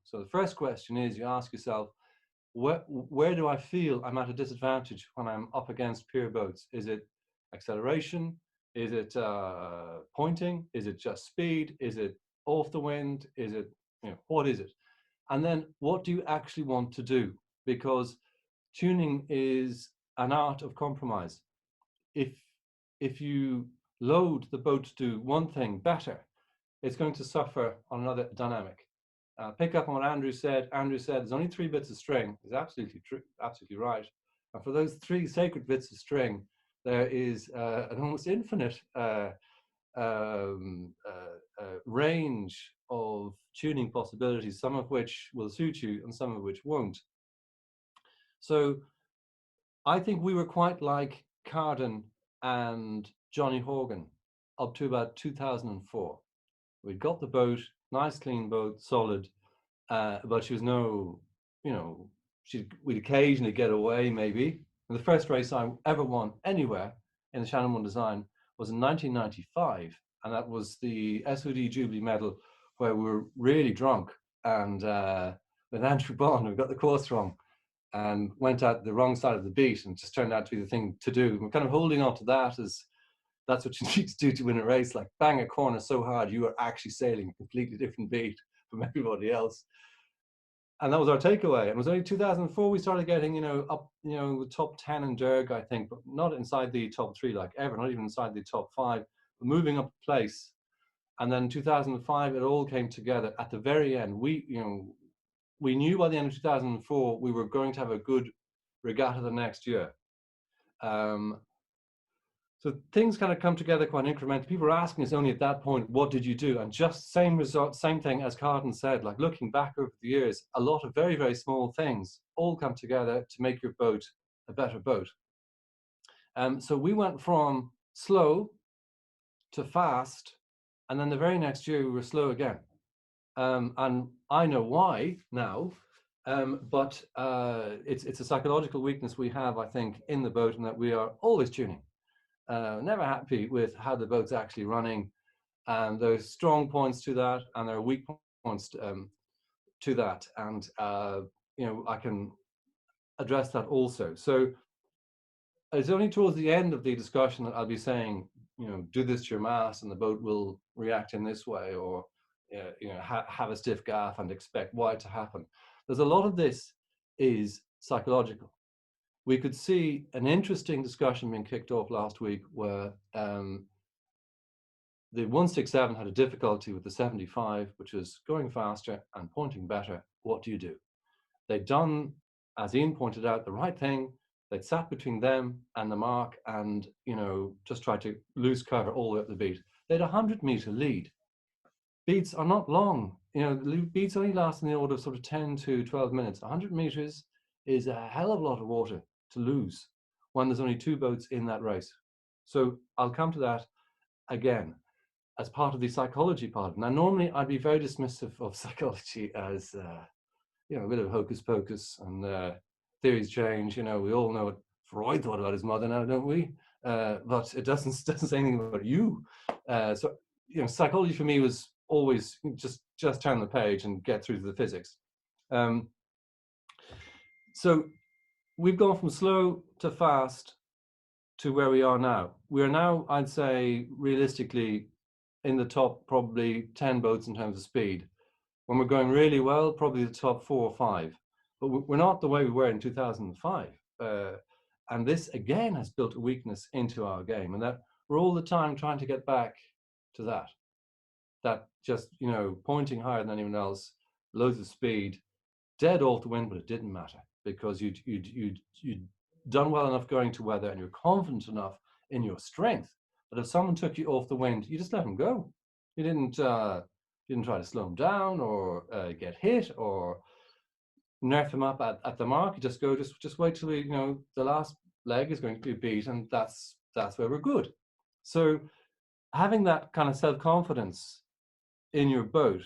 So the first question is, you ask yourself, where do I feel I'm at a disadvantage when I'm up against peer boats? Is it acceleration? Is it pointing? Is it just speed? Is it off the wind? Is it, what is it? And then what do you actually want to do? Because tuning is an art of compromise. If you load the boat to do one thing better, it's going to suffer on another dynamic. Pick up on what Andrew said. Andrew said there's only 3 bits of string. He's absolutely true, absolutely right. And for those 3 sacred bits of string, there is an almost infinite range of tuning possibilities, some of which will suit you and some of which won't. So I think we were quite like Carden and Jonny Horgan up to about 2004. We'd got the boat, nice clean boat, solid, but she was no, we'd occasionally get away maybe. And the first race I ever won anywhere in the Shannon One Design was in 1995, and that was the SOD Jubilee Medal, where we were really drunk, and with Andrew Bond, we got the course wrong and went out the wrong side of the beat, and just turned out to be the thing to do. We're kind of holding on to that as that's what you need to do to win a race, like bang a corner so hard you are actually sailing a completely different beat from everybody else. And that was our takeaway. And it was only 2004 we started getting, up, the top 10 in Derg, I think, but not inside the top 3 like ever, not even inside the top 5, but moving up a place. And then 2005, it all came together at the very end. We knew by the end of 2004 we were going to have a good regatta the next year. So things kind of come together quite incrementally. People are asking us only at that point, what did you do? And just same result, same thing as Carden said, like looking back over the years, a lot of very, very small things all come together to make your boat a better boat. So we went from slow to fast, and then the very next year we were slow again. And I know why now, but it's a psychological weakness we have, I think, in the boat, and that we are always tuning. Never happy with how the boat's actually running, and there's strong points to that and there are weak points to that, and I can address that also. So it's only towards the end of the discussion that I'll be saying, do this to your mast and the boat will react in this way, or have a stiff gaff and expect Y to happen. There's a lot of this is psychological. We could see an interesting discussion being kicked off last week where the 167 had a difficulty with the 75, which was going faster and pointing better. What do you do? They'd done, as Ian pointed out, the right thing. They'd sat between them and the mark and, just tried to lose cover all the way up the beat. They had a 100-meter lead. Beats are not long. Beats only last in the order of sort of 10 to 12 minutes. 100 meters is a hell of a lot of water to lose when there's only 2 boats in that race. So I'll come to that again as part of the psychology part. Now, normally I'd be very dismissive of psychology as a bit of hocus pocus and theories change. We all know what Freud thought about his mother now, don't we? But it doesn't say anything about you. So psychology for me was always just turn the page and get through to the physics. So we've gone from slow to fast to where we are now. We are now, I'd say, realistically in the top probably 10 boats in terms of speed. When we're going really well, probably the top 4 or 5. But we're not the way we were in 2005. And this, again, has built a weakness into our game. And that we're all the time trying to get back to that. That just, pointing higher than anyone else, loads of speed, dead off the wind, but it didn't matter. Because you'd done well enough going to weather and you're confident enough in your strength that if someone took you off the wind, you just let them go. You didn't try to slow them down or get hit or nerf them up at the mark. You just go, just wait till the last leg is going to be beat, and that's where we're good. So having that kind of self-confidence in your boat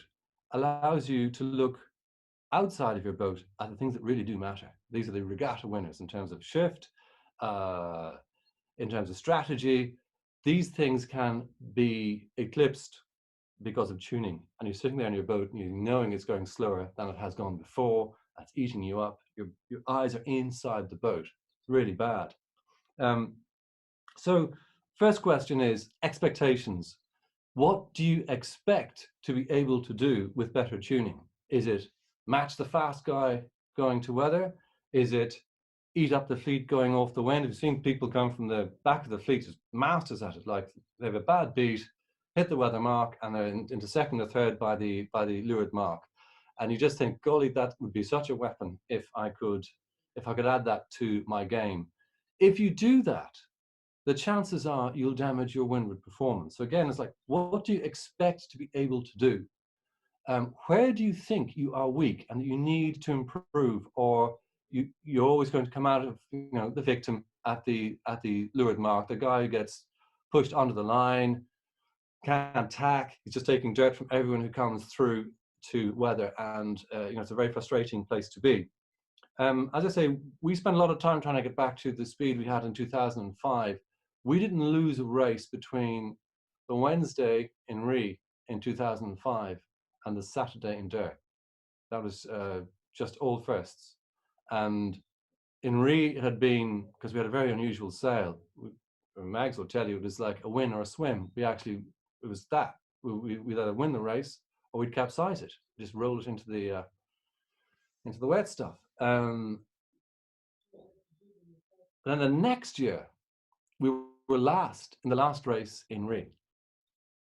allows you to look outside of your boat are the things that really do matter. These are the regatta winners in terms of shift, in terms of strategy. These things can be eclipsed because of tuning. And you're sitting there in your boat and you're knowing it's going slower than it has gone before. That's eating you up. Your eyes are inside the boat. It's really bad. So first question is expectations. What do you expect to be able to do with better tuning? Is it match the fast guy going to weather? Is it eat up the fleet going off the wind? I've seen people come from the back of the fleet as masters at it. Like they have a bad beat, hit the weather mark, and they're into second or third by the leeward mark. And you just think, golly, that would be such a weapon if I could add that to my game. If you do that, the chances are you'll damage your windward performance. So again, it's like, what do you expect to be able to do? Where do you think you are weak and that you need to improve, or you're always going to come out of the victim at the leeward mark, the guy who gets pushed onto the line, can't tack, he's just taking dirt from everyone who comes through to weather, and it's a very frustrating place to be. As I say, we spent a lot of time trying to get back to the speed we had in 2005. We didn't lose a race between the Wednesday in Ree in 2005 and the Saturday in Derr. That was just all firsts. And in Ree, it had been, because we had a very unusual sail, Mags will tell you, it was like a win or a swim. It was that. We'd either win the race or we'd capsize it, just roll it into the wet stuff. Then the next year, we were last in the last race in Ree.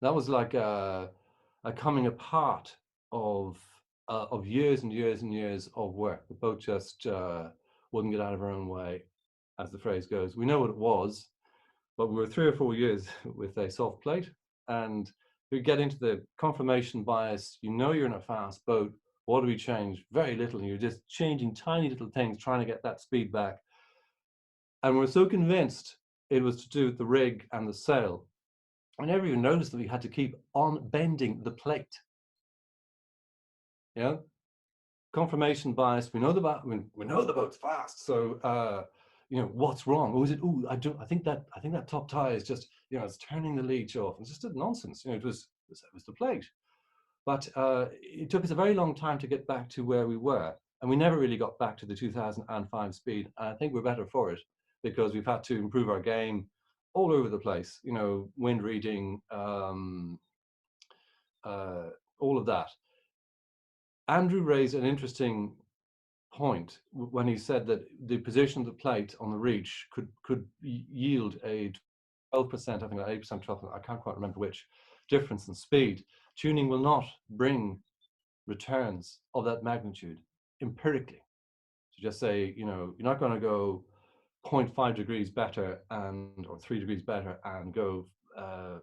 That was like a coming apart of years and years and years of work. The boat just wouldn't get out of her own way, as the phrase goes. We know what it was, but we were 3 or 4 years with a soft plate, and you get into the confirmation bias. You're in a fast boat. What do we change? Very little. You're just changing tiny little things, trying to get that speed back. And we're so convinced it was to do with the rig and the sail. I never even noticed that we had to keep on bending the plate. Confirmation bias. We know the boat's fast. So what's wrong? Or is it? Oh, I think that top tie is just it's turning the leech off. It's just nonsense. It was the plate. But it took us a very long time to get back to where we were, and we never really got back to the 2005 speed. And I think we're better for it because we've had to improve our game all over the place. Wind reading, all of that. Andrew raised an interesting point when he said that the position of the plate on the reach could yield a 12%, I think 8%, 12%, I can't quite remember which, difference in speed. Tuning will not bring returns of that magnitude empirically. So just say, you're not going to go 0.5 degrees better or 3 degrees better and go, a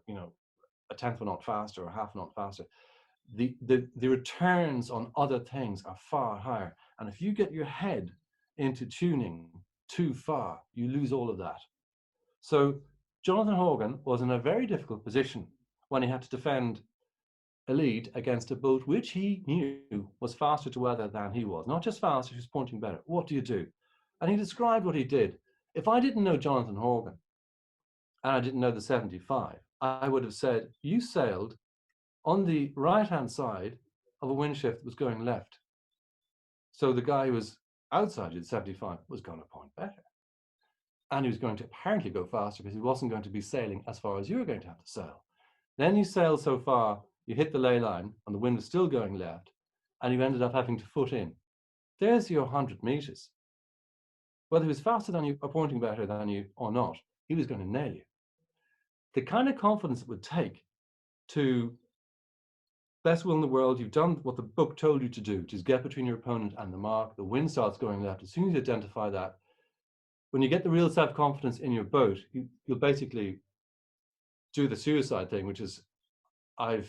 tenth of a knot faster or half a knot faster. The returns on other things are far higher. And if you get your head into tuning too far, you lose all of that. So Jonathan Horgan was in a very difficult position when he had to defend a lead against a boat which he knew was faster to weather than he was. Not just faster, he was pointing better. What do you do? And he described what he did. If I didn't know Jonathan Horgan and I didn't know the 75, I would have said, you sailed on the right-hand side of a wind shift that was going left. So the guy who was outside you at 75 was going to point better. And he was going to apparently go faster because he wasn't going to be sailing as far as you were going to have to sail. Then you sail so far, you hit the ley line and the wind was still going left, and you ended up having to foot in. There's your 100 meters. Whether he was faster than you or pointing better than you or not, he was going to nail you. The kind of confidence it would take to, best will in the world, you've done what the book told you to do, which is get between your opponent and the mark. The wind starts going left. As soon as you identify that, when you get the real self-confidence in your boat, you'll basically do the suicide thing, which is, I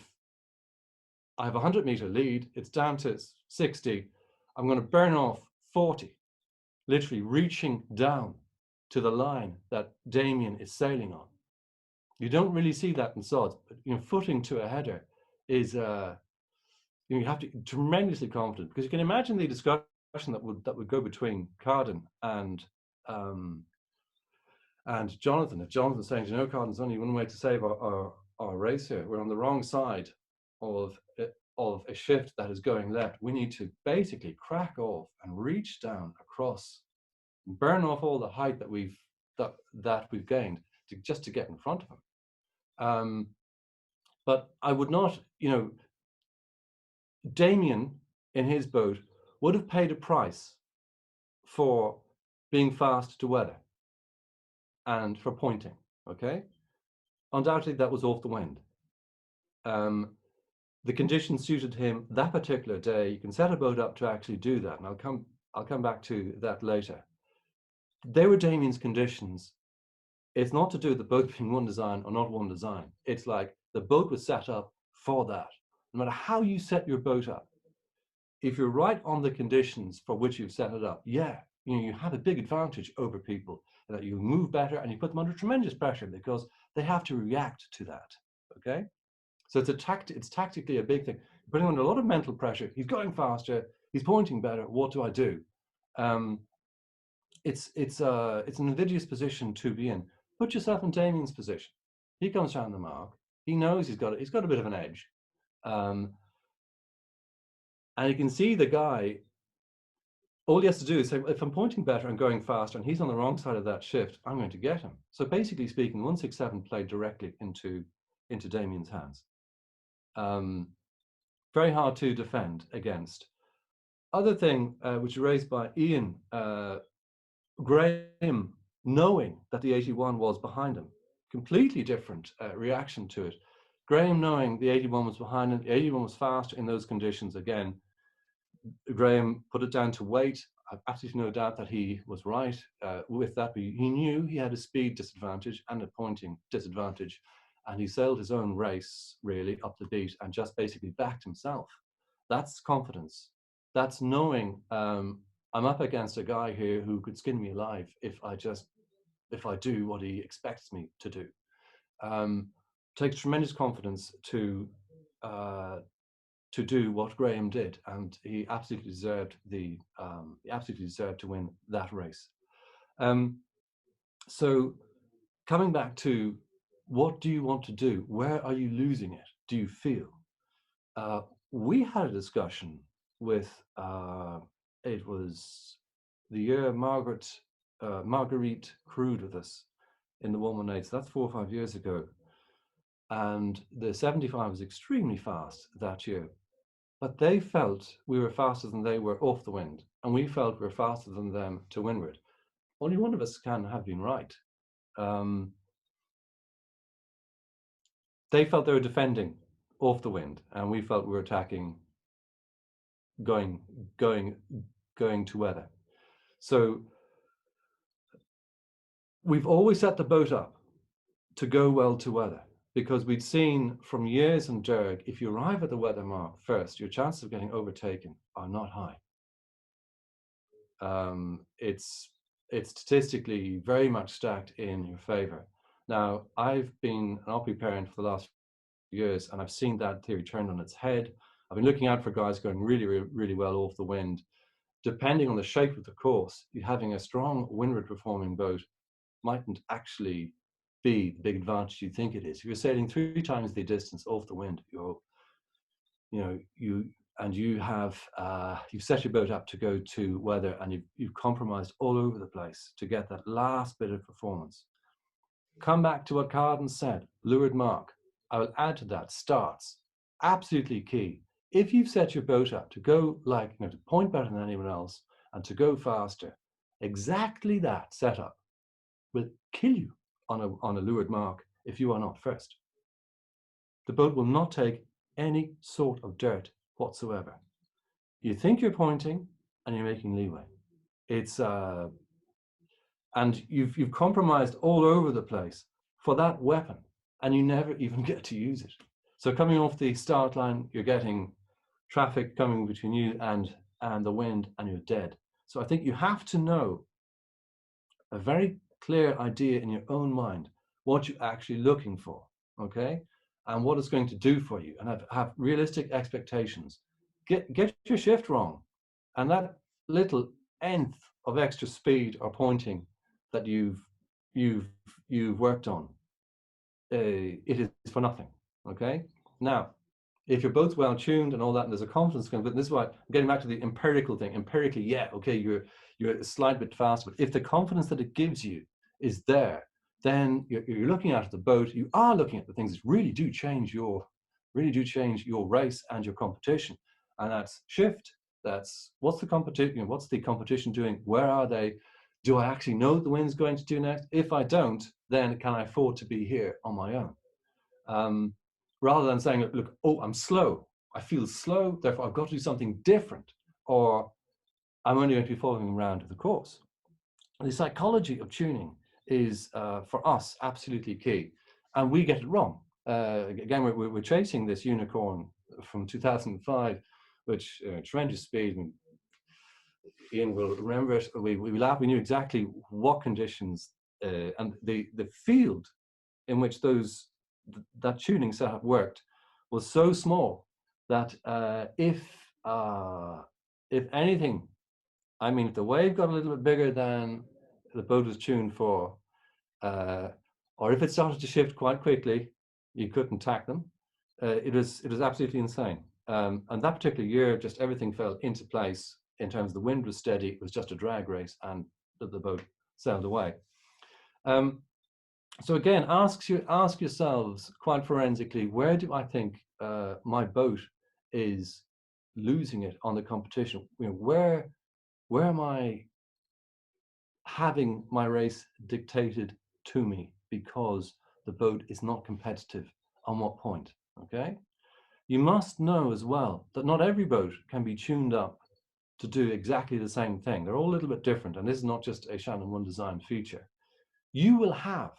have a 100-meter lead. It's down to 60. I'm going to burn off 40, literally reaching down to the line that Damien is sailing on. You don't really see that in sods, but footing to a header is you have to be tremendously confident, because you can imagine the discussion that would go between Carden and Jonathan. If Jonathan's saying, Carden, there's only one way to save our race here. We're on the wrong side of a shift that is going left, we need to basically crack off and reach down across, burn off all the height that we've gained just to get in front of him. But I would not, Damien in his boat would have paid a price for being fast to weather and for pointing. Okay, undoubtedly that was off the wind. The conditions suited him that particular day. You can set a boat up to actually do that, and I'll come back to that later. They were Damien's conditions. It's not to do with the boat being one design or not one design. It's like the boat was set up for that. No matter how you set your boat up, if you're right on the conditions for which you've set it up, you have a big advantage over people, that you move better and you put them under tremendous pressure because they have to react to that. Okay, so it's tactically a big thing. You're putting under a lot of mental pressure. He's going faster. He's pointing better. What do I do? It's an invidious position to be in. Put yourself in Damien's position. He comes around the mark. He knows he's got a bit of an edge, and you can see the guy. All he has to do is say, if I'm pointing better and going faster, and he's on the wrong side of that shift, I'm going to get him. So basically speaking, 167 played directly into Damien's hands. Very hard to defend against. Other thing which is raised by Ian, Graham knowing that the 81 was behind him, completely different reaction to it. Graham knowing the 81 was behind him, the 81 was faster in those conditions again. Graham put it down to weight. I've absolutely no doubt that he was right with that. He knew he had a speed disadvantage and a pointing disadvantage, and he sailed his own race really up the beat and just basically backed himself. That's confidence. That's knowing I'm up against a guy here who could skin me alive if I do what he expects me to do. Takes tremendous confidence to do what Graham did, and he absolutely deserved to win that race. So coming back to what do you want to do? Where are you losing it? Do you feel? We had a discussion with it was the year Marguerite crewed with us in the 118. So that's 4 or 5 years ago, and the 75 was extremely fast that year. But they felt we were faster than they were off the wind, and we felt we were faster than them to windward. Only one of us can have been right. They felt they were defending off the wind, and we felt we were attacking, going to weather. So we've always set the boat up to go well to weather, because we'd seen from years in Derg, if you arrive at the weather mark first, your chances of getting overtaken are not high. It's statistically very much stacked in your favor. Now, I've been an OPI parent for the last few years, and I've seen that theory turned on its head. I've been looking out for guys going really, really, really well off the wind. Depending on the shape of the course, having a strong windward performing boat mightn't actually be the big advantage you think it is. If you're sailing 3 times the distance off the wind, you've set your boat up to go to weather, and you've compromised all over the place to get that last bit of performance. Come back to what Carden said, leeward mark. I will add to that, starts. Absolutely key. If you've set your boat up to go to point better than anyone else and to go faster, exactly that setup will kill you on a leeward mark if you are not first. The boat will not take any sort of dirt whatsoever. You think you're pointing and you're making leeway. It's and you've compromised all over the place for that weapon, and you never even get to use it. So coming off the start line, you're getting traffic coming between you and the wind, and you're dead. So I think you have to know a very clear idea in your own mind what you're actually looking for, okay, and what it's going to do for you, and have realistic expectations. Get your shift wrong, and that little nth of extra speed or pointing that you've worked on, it is for nothing. Okay. Now, if you're both well tuned and all that, and there's a confidence, but this is why I'm getting back to the empirical thing. Empirically, yeah, okay, you're a slight bit faster, but if the confidence that it gives you is there, then you're looking at the boat. You are looking at the things that really do change your race and your competition, and that's shift. That's what's the competition. What's the competition doing? Where are they? Do I actually know what the wind's going to do next? If I don't, then can I afford to be here on my own? Rather than saying, look, oh, I'm slow. I feel slow, therefore I've got to do something different, or I'm only going to be following around the course. The psychology of tuning is, for us, absolutely key. And we get it wrong. Again, we're chasing this unicorn from 2005, which tremendous speed. And Ian will remember it. We laughed. We knew exactly what conditions and the field in which that tuning setup worked was so small that if anything, I mean, if the wave got a little bit bigger than the boat was tuned for, or if it started to shift quite quickly, you couldn't tack them. It was absolutely insane. And that particular year, just everything fell into place in terms of the wind was steady. It was just a drag race, and the boat sailed away. So again, ask yourselves quite forensically, where do I think my boat is losing it on the competition? You know, where am I having my race dictated to me because the boat is not competitive? On what point? Okay. You must know as well that not every boat can be tuned up to do exactly the same thing. They're all a little bit different, and this is not just a Shannon One Design feature. You will have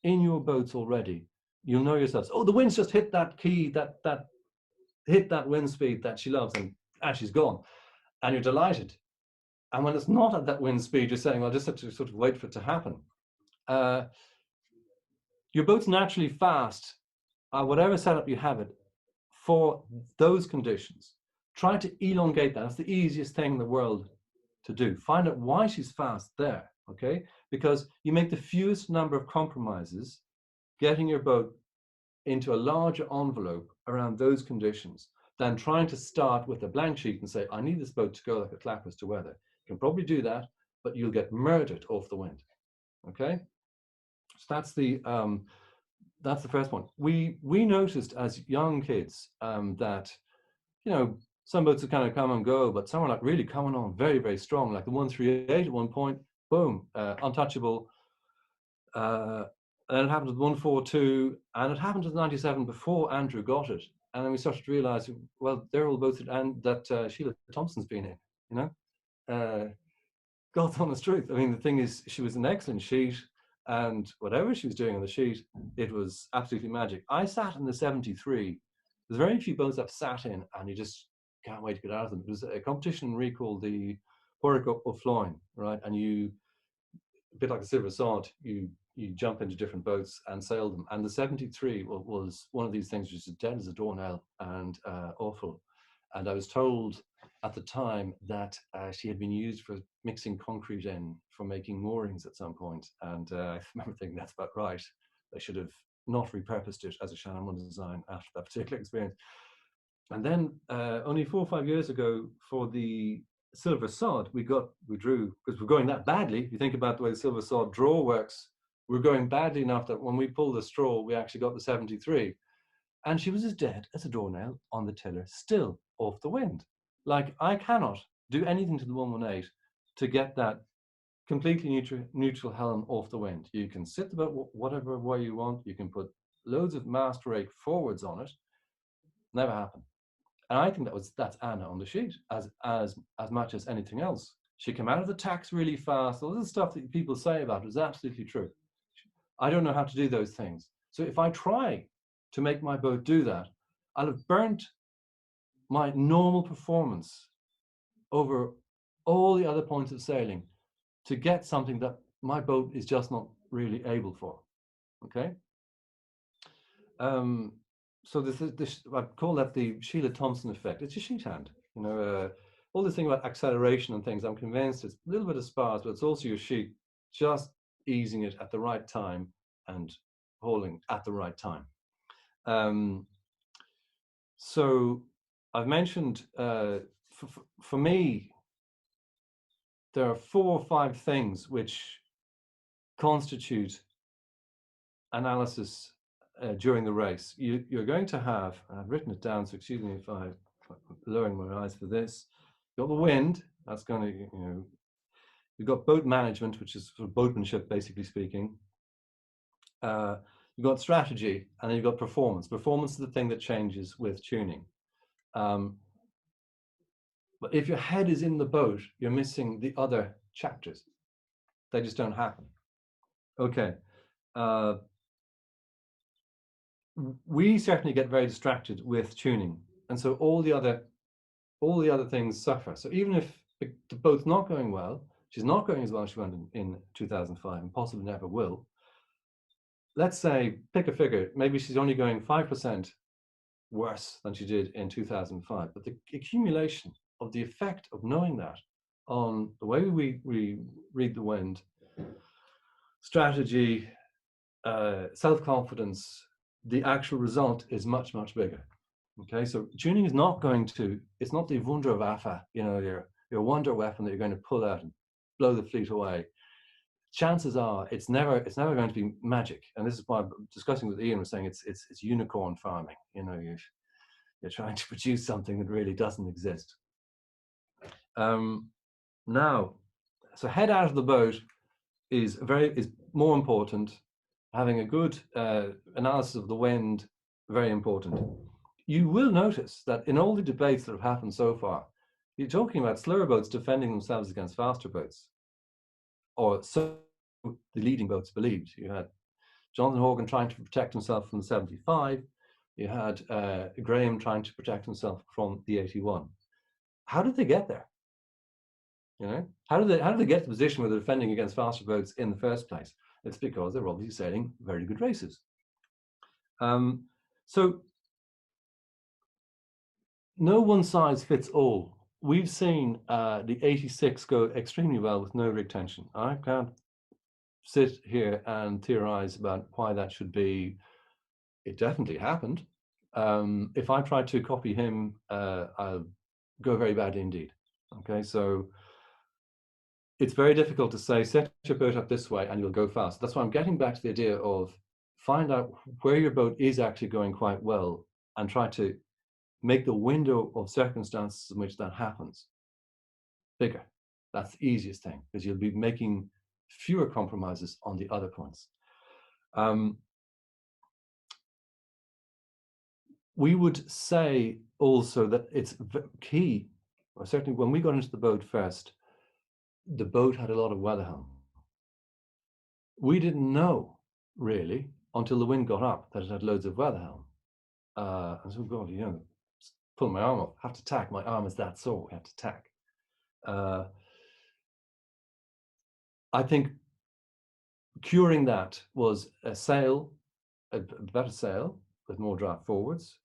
in your boats already, you'll know yourselves, oh, the wind's just hit that key, that hit that wind speed that she loves, and she's gone. And you're delighted. And when it's not at that wind speed, you're saying, well, I just have to sort of wait for it to happen. Your boat's naturally fast, whatever setup you have it, for those conditions. Try to elongate that. That's the easiest thing in the world to do. Find out why she's fast there, okay? Because you make the fewest number of compromises getting your boat into a larger envelope around those conditions than trying to start with a blank sheet and say, I need this boat to go like a clappers to weather. You can probably do that, but you'll get murdered off the wind, okay? So that's the first point. We noticed as young kids that, you know, some boats would kind of come and go, but some were like really coming on very, very strong, like the 138 at one point, boom, untouchable. And it happened with 142, and it happened with 97 before Andrew got it. And then we started to realize, well, they're all boats that Sheila Thompson's been in, you know? God's honest truth. I mean, the thing is, she was an excellent sheet, and whatever she was doing on the sheet, it was absolutely magic. I sat in the 73. There's very few boats I've sat in, and you just can't wait to get out of them. It was a competition we called the Foredeck of Lough, right? And you, a bit like a silver sword, you jump into different boats and sail them. And the 73 was one of these things which is as dead as a doornail and awful. And I was told at the time that she had been used for mixing concrete in for making moorings at some point. And I remember thinking that's about right. They should have not repurposed it as a Shannon One Design after that particular experience. And then only 4 or 5 years ago, for the silver sod, we drew, because we're going that badly. If you think about the way the silver sod draw works, we're going badly enough that when we pulled the straw, we actually got the 73. And she was as dead as a doornail on the tiller, still off the wind. Like, I cannot do anything to the 118 to get that completely neutral helm off the wind. You can sit the boat whatever way you want. You can put loads of mast rake forwards on it. Never happened. And I think that's Anna on the sheet as much as anything else. She came out of the tacks really fast. All the stuff that people say about it is absolutely true. I don't know how to do those things. So if I try to make my boat do that, I'll have burnt my normal performance over all the other points of sailing to get something that my boat is just not really able for. Okay. So this I call that the Sheila Thompson effect. It's a sheet hand, you know. All this thing about acceleration and things, I'm convinced it's a little bit of spars, but it's also your sheet just easing it at the right time and hauling at the right time. So I've mentioned, for me, there are 4 or 5 things which constitute analysis during the race. You're going to have, I've written it down, so excuse me if I'm lowering my eyes for this. You've got the wind, that's going to, you've got boat management, which is sort of boatmanship, basically speaking. You've got strategy, and then you've got performance. Performance is the thing that changes with tuning. But if your head is in the boat, you're missing the other chapters. They just don't happen. Okay. We certainly get very distracted with tuning, and so all the other things suffer. So even if the boat's not going well, she's not going as well as she went in 2005, and possibly never will. Let's say, pick a figure, maybe she's only going 5% worse than she did in 2005. But the accumulation of the effect of knowing that on the way we read the wind, strategy, self-confidence, the actual result is much, much bigger. Okay, so tuning is not going to, it's not the Wunderwaffe, your wonder weapon that you're going to pull out and blow the fleet away. Chances are it's never going to be magic. And this is why I'm discussing with Ian, was saying it's unicorn farming. You're trying to produce something that really doesn't exist. Now, so head out of the boat is more important. Having a good analysis of the wind, very important. You will notice that in all the debates that have happened so far, you're talking about slower boats defending themselves against faster boats, or so the leading boats believed. You had Jonathan Horgan trying to protect himself from the 75. You had Graham trying to protect himself from the 81. How did they get there? How did they get to the position where they're defending against faster boats in the first place? It's because they're obviously sailing very good races. So no one size fits all. We've seen the 86 go extremely well with no rig tension. I can't sit here and theorize about why that should be. It definitely happened. If I try to copy him, I'll go very badly indeed. Okay, so it's very difficult to say, set your boat up this way and you'll go fast. That's why I'm getting back to the idea of find out where your boat is actually going quite well and try to make the window of circumstances in which that happens bigger. That's the easiest thing, because you'll be making fewer compromises on the other points. We would say also that it's key, or certainly when we got into the boat first, the boat had a lot of weather helm. We didn't know really until the wind got up that it had loads of weather helm. And so, God, pull my arm off, have to tack. My arm is that sore, we have to tack. I think curing that was a sail, a better sail with more draft forwards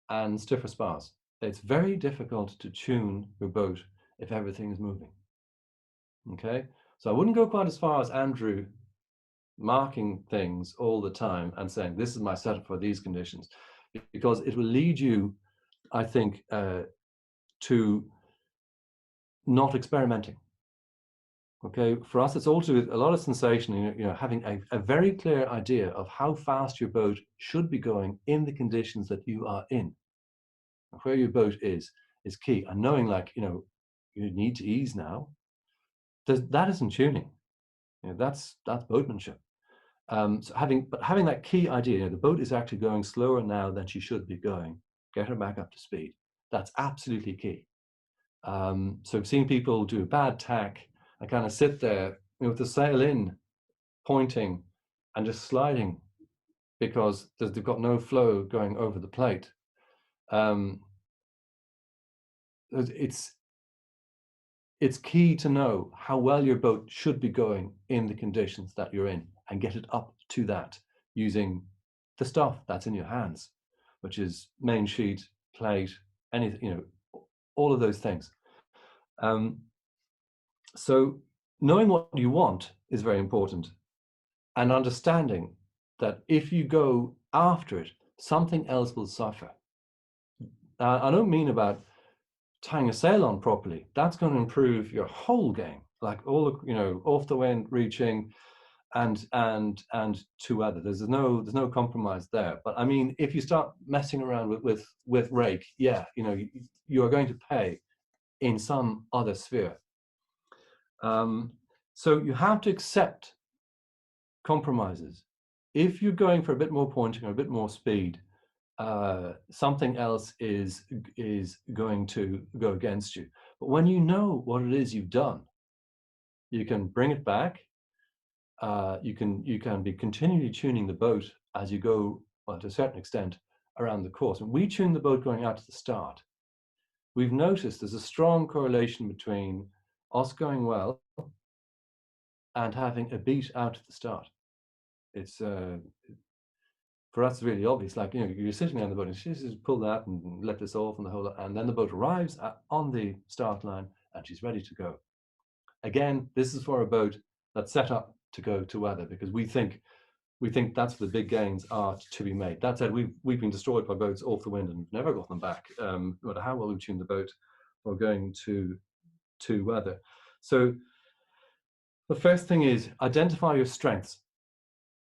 and stiffer spars. It's very difficult to tune your boat if everything is moving. Okay, so I wouldn't go quite as far as Andrew marking things all the time and saying, this is my setup for these conditions, because it will lead you, I think, to not experimenting. Okay, for us, it's also a lot of sensation, having a very clear idea of how fast your boat should be going in the conditions that you are in. Where your boat is key. And knowing, you need to ease now, that isn't tuning. That's boatmanship. So having that key idea, the boat is actually going slower now than she should be going. Get her back up to speed. That's absolutely key. So seeing people do a bad tack and kind of sit there with the sail in, pointing and just sliding because they've got no flow going over the plate. It's key to know how well your boat should be going in the conditions that you're in and get it up to that using the stuff that's in your hands, which is main sheet, plate, anything, all of those things. So knowing what you want is very important, and understanding that if you go after it, something else will suffer. I don't mean about tying a sail on properly. That's going to improve your whole game, like all the, off the wind, reaching, and to weather. There's no compromise there. But I mean, if you start messing around with rake, yeah, you are going to pay in some other sphere. So you have to accept compromises. If you're going for a bit more pointing or a bit more speed, something else is going to go against you. But when you know what it is you've done, you can bring it back. You can be continually tuning the boat as you go, well, to a certain extent, around the course. And we tune the boat going out to the start. We've noticed there's a strong correlation between us going well and having a beat out at the start. It's for us, it's really obvious. Like, you're sitting on the boat and she says, pull that and let this off and the whole, and then the boat arrives on the start line and she's ready to go. Again, this is for a boat that's set up to go to weather, because we think that's where the big gains are to be made. That said, we've been destroyed by boats off the wind and never got them back, no matter how well we tuned the boat for going to weather. So the first thing is identify your strengths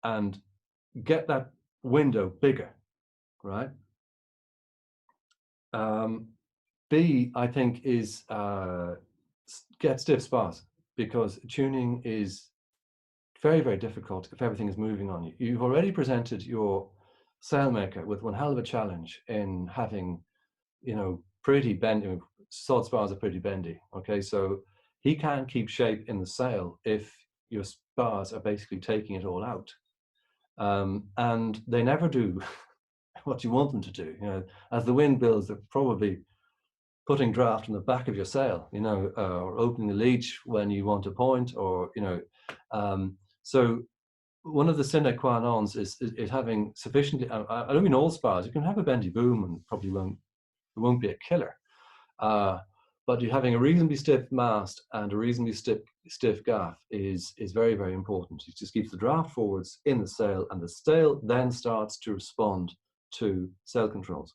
and get that window bigger, right? B, I think, is get stiff spars, because tuning is very, very difficult if everything is moving on you. You've already presented your sailmaker with one hell of a challenge in having, pretty bendy, sod spars are pretty bendy, okay? So he can't keep shape in the sail if your spars are basically taking it all out. And they never do what you want them to do. As the wind builds, they're probably putting draft on the back of your sail, or opening the leech when you want to point, or, so one of the sine qua nons is having sufficiently, I don't mean all spars, you can have a bendy boom and probably won't be a killer. But you having a reasonably stiff mast and a reasonably stiff gaff is very, very important. It just keeps the draft forwards in the sail, and the sail then starts to respond to sail controls.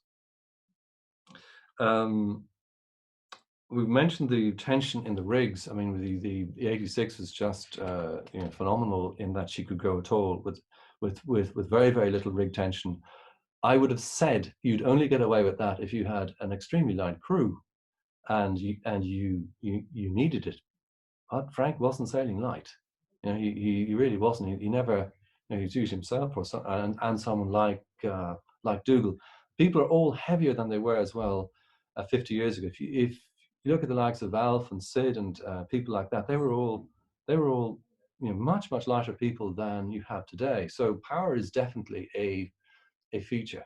We've mentioned the tension in the rigs. I mean, the 86 was just phenomenal in that she could go at all with very, very little rig tension. I would have said you'd only get away with that if you had an extremely light crew, and you needed it. But Frank wasn't sailing light. He really wasn't. He never. He's used himself or and someone like Dougal. People are all heavier than they were as well 50 years ago. If you look at the likes of Alf and Sid and people like that, they were all much, much lighter people than you have today. So power is definitely a feature.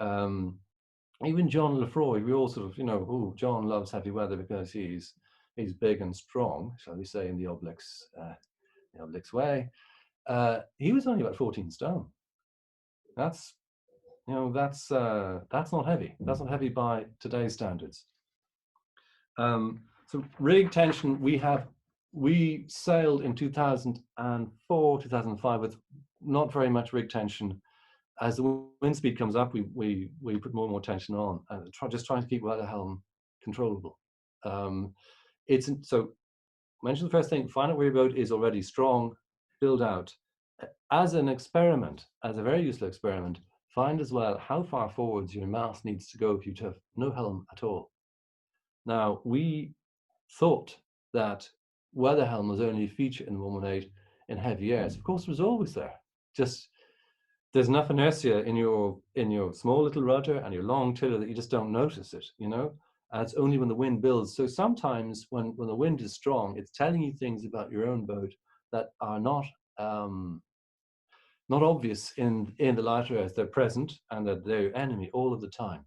Even John Lefroy, we all sort of, John loves heavy weather because he's big and strong, shall we say, in the Obelix way. He was only about 14 stone. That's not heavy. That's not heavy by today's standards. So rig tension, we sailed in 2004, 2005 with not very much rig tension. As the wind speed comes up, we put more and more tension on, and just trying to keep weather helm controllable. So mention the first thing: find out where your boat is already strong, build out. As an experiment, as a very useful experiment, find as well how far forwards your mast needs to go if you have no helm at all. Now, we thought that weather helm was only a feature in the 118 in heavy airs. Of course, it was always there. Just there's enough inertia in your small little rudder and your long tiller that you just don't notice it, and it's only when the wind builds. So sometimes when the wind is strong, it's telling you things about your own boat that are not obvious in the lighter airs. They're present and that they're your enemy all of the time.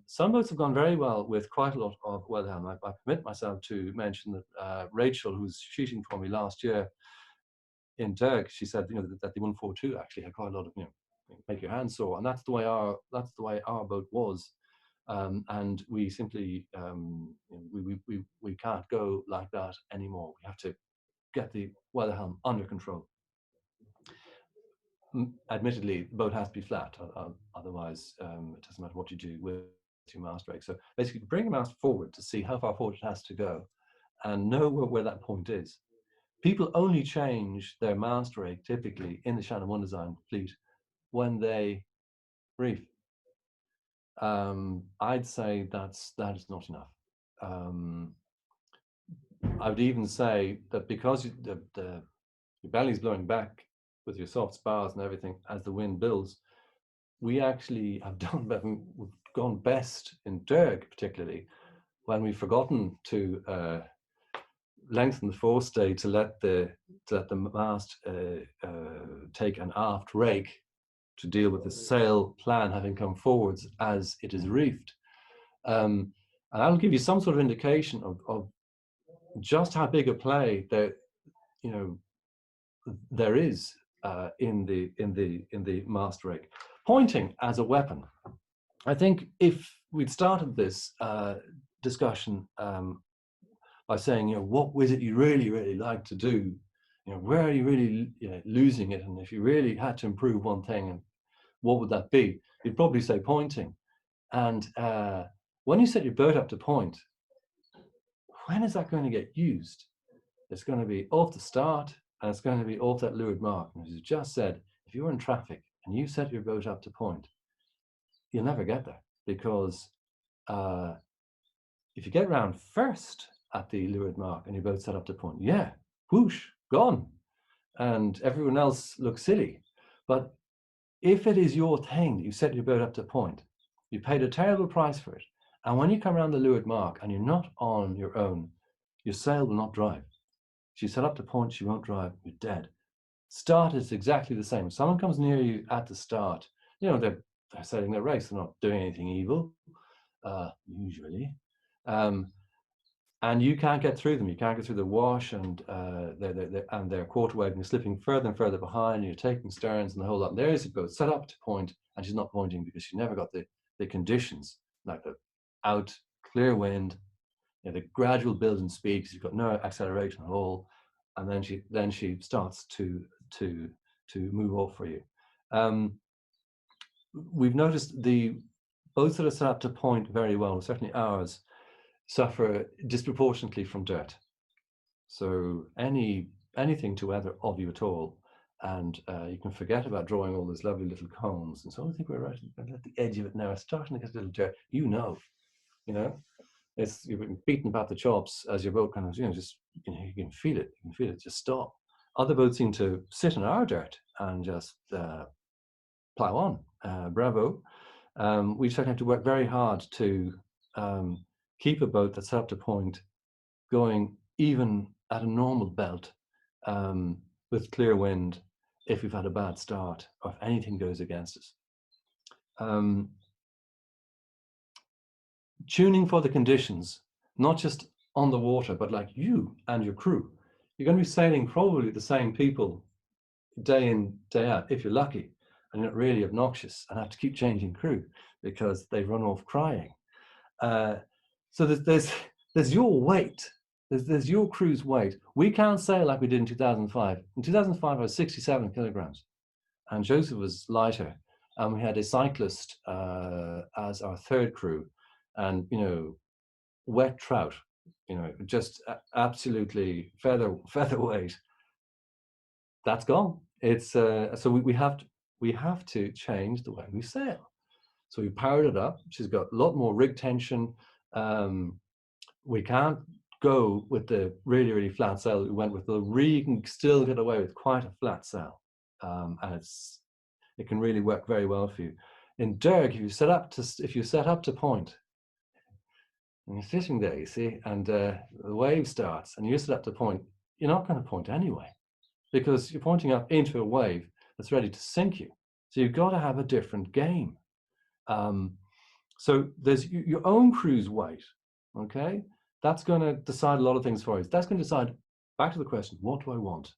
Some boats have gone very well with quite a lot of weather helm. I permit myself to mention that Rachel, who's shooting for me last year in Derg, she said that the 142 actually had quite a lot of make your hands sore, and that's the way our boat was, and we simply we can't go like that anymore. We have to get the weather helm under control. Admittedly, the boat has to be flat, otherwise it doesn't matter what you do with your mast rake. So basically, bring your mast forward to see how far forward it has to go, and know where that point is. People only change their mast rake typically in the Shannon One Design fleet when they reef. I'd say that is not enough. I would even say that because your belly's blowing back with your soft spars and everything as the wind builds, we actually have we've gone best in Derg, particularly when we've forgotten to lengthen the forestay to let the mast take an aft rake to deal with the sail plan having come forwards as it is reefed. And that'll give you some sort of indication of just how big a play there is in the mast rake. Pointing as a weapon. I think if we'd started this discussion by saying, what was it you really, really like to do? Where are you really losing it? And if you really had to improve one thing, and what would that be? You'd probably say pointing. And when you set your boat up to point, when is that going to get used? It's going to be off the start, and it's going to be off that leeward mark. And as you just said, if you're in traffic and you set your boat up to point, you'll never get there, because if you get round first at the leeward mark and your boat's set up to point, whoosh, gone, and everyone else looks silly. But if it is your thing that you set your boat up to point, you paid a terrible price for it, and when you come around the leeward mark and you're not on your own, your sail will not drive. If you set up to point, she won't drive, you're dead. Start is exactly the same. If someone comes near you at the start, they're setting their race, they're not doing anything evil, usually. And you can't get through them. You can't get through the wash, and they're quarter wave, and you're slipping further and further behind, and you're taking sterns and the whole lot. And there is a boat set up to point, and she's not pointing because she never got the conditions, like the out, clear wind, the gradual build in speed, because you've got no acceleration at all, and then she starts to move off for you. We've noticed the boats that are set up to point very well, certainly ours, suffer disproportionately from dirt. So anything to weather of you at all, and you can forget about drawing all those lovely little cones. And so I think we're right at the edge of it now. It's starting to get a little dirt. It's you've been beaten about the chops as your boat kind of just you can feel it. You can feel it just stop. Other boats seem to sit in our dirt and just plow on. Bravo. We certainly have to work very hard to keep a boat that's up to point going even at a normal belt with clear wind if we've had a bad start or if anything goes against us. Tuning for the conditions, not just on the water, but like you and your crew. You're going to be sailing probably with the same people day in, day out, if you're lucky, and you're not really obnoxious and have to keep changing crew because they run off crying. So there's your weight. There's your crew's weight. We can't sail like we did in 2005. In 2005, I was 67 kilograms, and Joseph was lighter. And we had a cyclist as our third crew, and wet trout, just absolutely featherweight. That's gone. It's so we have to change the way we sail. So we powered it up. She's got a lot more rig tension. We can't go with the really, really flat sail that we went with. You can still get away with quite a flat sail, and it can really work very well for you. In Derg, if you set up to point, and you're sitting there, you see, and the wave starts, and you set up to point, you're not going to point anyway, because you're pointing up into a wave that's ready to sink you. So you've got to have a different game. So there's your own crew's weight, okay? That's going to decide a lot of things for you. That's going to decide, back to the question, what do I want?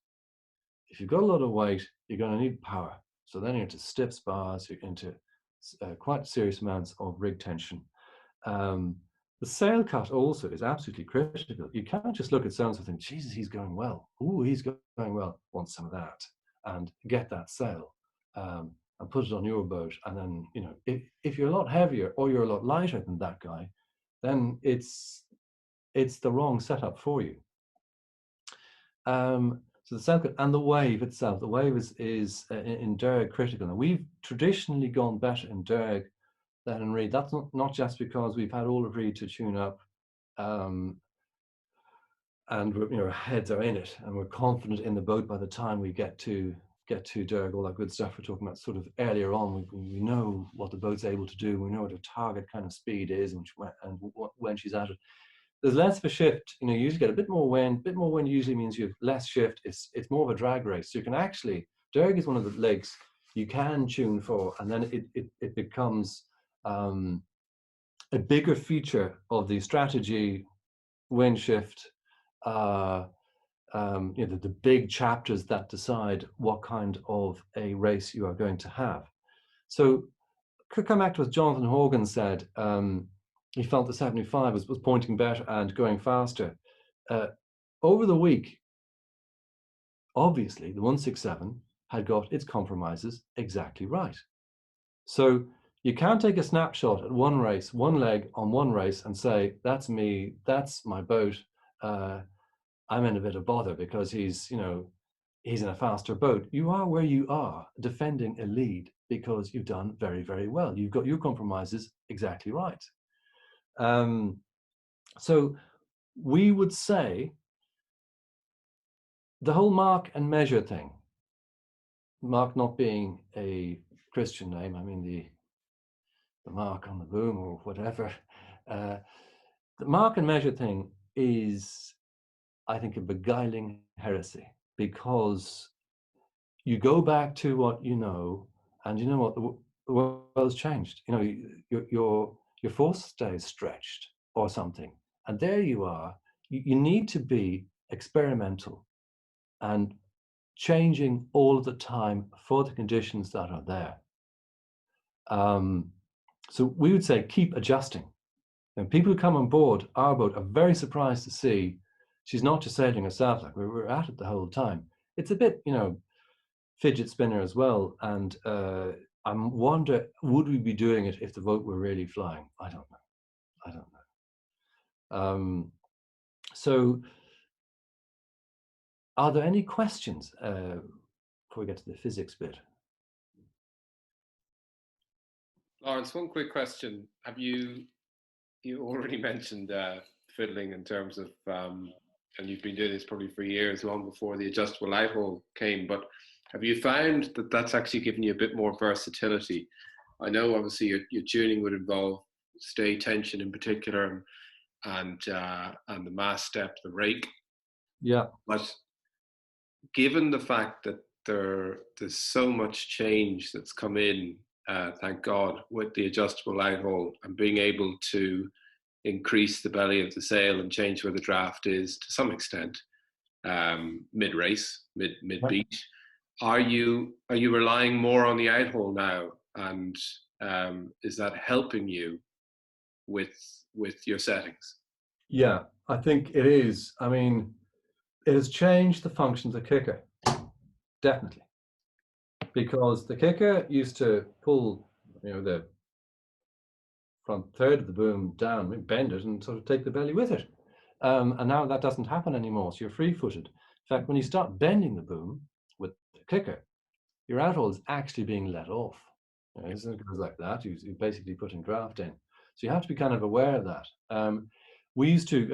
If you've got a lot of weight, you're going to need power. So then you're into stiff spars, you're into quite serious amounts of rig tension. The sail cut also is absolutely critical. You can't just look at sounds and think, Jesus, he's going well. Ooh, he's going well. Want some of that and get that sail. and put it on your boat. And then, you know, if you're a lot heavier or you're a lot lighter than that guy, then it's the wrong setup for you. So the South and the wave itself, the wave is in Derg critical. And we've traditionally gone better in Derg than in Reed. That's not just because we've had all of Reed to tune up, and we're, you know, our heads are in it, and we're confident in the boat by the time we get to Derg, all that good stuff we're talking about sort of earlier on. We know what the boat's able to do. We know what her target kind of speed is, and when she's at it. There's less of a shift. You know, you usually get a bit more wind. Bit more wind usually means you have less shift. It's more of a drag race. So you can actually, Derg is one of the legs you can tune for, and then it becomes a bigger feature of the strategy, wind shift, you know, the big chapters that decide what kind of a race you are going to have. So could come back to what Jonathan Horgan said. He felt the 75 was pointing better and going faster. Over the week, obviously, the 167 had got its compromises exactly right. So you can't take a snapshot at one race, one leg on one race and say, that's me, that's my boat. I'm in a bit of bother because he's in a faster boat. You are where you are, defending a lead because you've done very, very well. You've got your compromises exactly right. So we would say the whole mark and measure thing, mark not being a Christian name, I mean the mark on the boom or whatever, the mark and measure thing is, I think, a beguiling heresy, because you go back to what you know, and you know what, the world's changed. You know, your force stays stretched or something, and there you are. You need to be experimental and changing all of the time for the conditions that are there. So we would say keep adjusting. And people who come on board our boat are very surprised to see she's not just sailing herself, like we're at it the whole time. It's a bit, you know, fidget spinner as well. And I wonder, would we be doing it if the boat were really flying? I don't know. So are there any questions before we get to the physics bit? Laurence, one quick question. Have you already mentioned fiddling in terms of, and you've been doing this probably for years, long before the adjustable light hole came, but have you found that that's actually given you a bit more versatility? I know obviously your tuning would involve stay tension in particular, and the mast step, the rake. Yeah. But given the fact that there's so much change that's come in, thank God, with the adjustable light hole and being able to increase the belly of the sail and change where the draft is to some extent, mid-race, mid-beat. Are you relying more on the out hole now, and is that helping you with your settings? Yeah, I think it is. I mean, it has changed the function of the kicker, definitely, because the kicker used to pull, you know, the front third of the boom down, bend it, and sort of take the belly with it. And now that doesn't happen anymore. So you're free-footed. In fact, when you start bending the boom with the kicker, your out hole is actually being let off. You know, so it goes like that. You're basically putting draft in. So you have to be kind of aware of that. We used to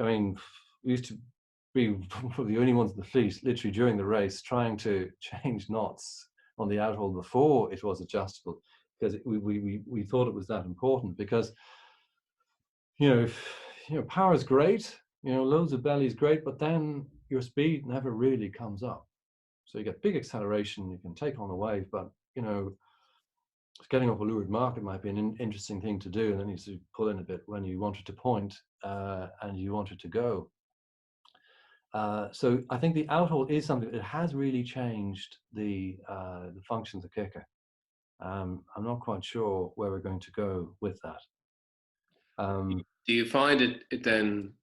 be one of the only ones in the fleet, literally during the race, trying to change knots on the out hole before it was adjustable, because we thought it was that important. Because power is great, loads of belly is great, but then your speed never really comes up. So you get big acceleration, you can take on a wave, but getting off a leeward mark, it might be an interesting thing to do, and then you sort of pull in a bit when you want it to point and you want it to go. So I think the out hole is something that has really changed the function of the kicker. I'm not quite sure where we're going to go with that. Do you find it then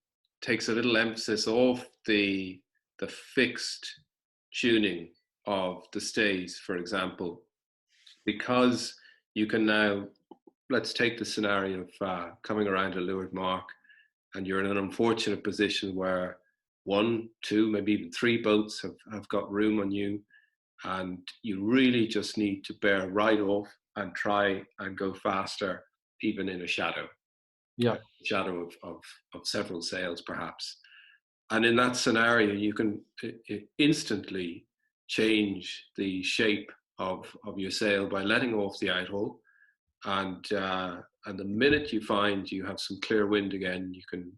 takes a little emphasis off the fixed tuning of the stays, for example, because you can now, let's take the scenario of coming around a leeward mark, and you're in an unfortunate position where 1, 2, maybe even 3 boats have got room on you, and you really just need to bear right off and try and go faster, even in a shadow. Yeah. Shadow of several sails, perhaps. And in that scenario, you can instantly change the shape of your sail by letting off the outhaul. And the minute you find you have some clear wind again, you can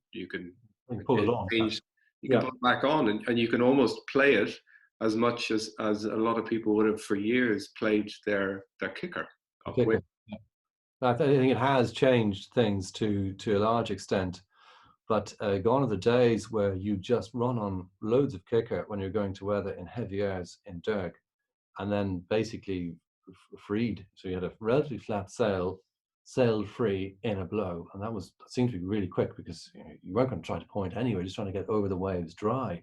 pull it on. Change, you can put it back on, and you can almost play it as much as a lot of people would have for years played their kicker. Yeah. I think it has changed things to a large extent, but gone are the days where you just run on loads of kicker when you're going to weather in heavy airs in Derg, and then basically freed. So you had a relatively flat sail, sailed free in a blow, and that seemed to be really quick because you weren't going to try to point anywhere, just trying to get over the waves dry.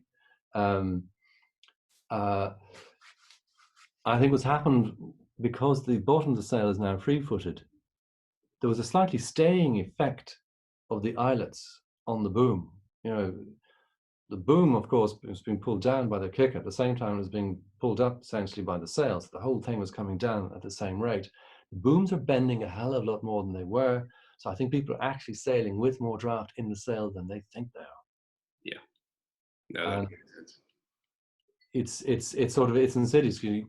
I think what's happened, because the bottom of the sail is now free-footed, there was a slightly staying effect of the eyelets on the boom. The boom, of course, was being pulled down by the kicker at the same time it was being pulled up essentially by the sails. So the whole thing was coming down at the same rate. The booms are bending a hell of a lot more than they were. So I think people are actually sailing with more draft in the sail than they think they are. Yeah. No, that makes sense. It's sort of, it's insidious. You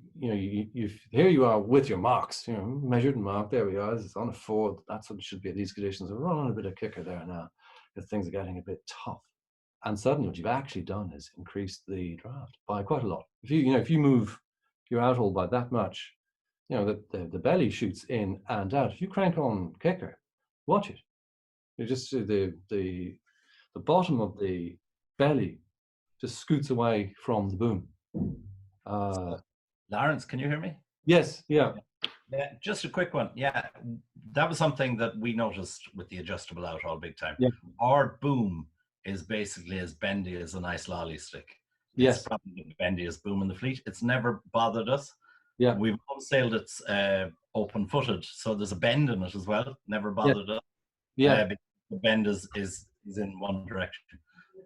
here you are with your marks, measured and marked. There we are. It's on a 4. That's what it should be at these conditions. We're running a bit of kicker there now because things are getting a bit tough. And suddenly, what you've actually done is increased the draft by quite a lot. If you move your outhaul by that much, the belly shoots in and out. If you crank on kicker, watch it. You just see the bottom of the belly just scoots away from the boom. Laurence, can you hear me? Yes, yeah. Yeah, just a quick one. Yeah, that was something that we noticed with the adjustable outhaul big time. Yeah. Our boom is basically as bendy as a nice lolly stick. Yes. It's probably the bendiest boom in the fleet. It's never bothered us. Yeah. We've sailed it open-footed, so there's a bend in it as well. Never bothered us. Yeah. The bend is in one direction.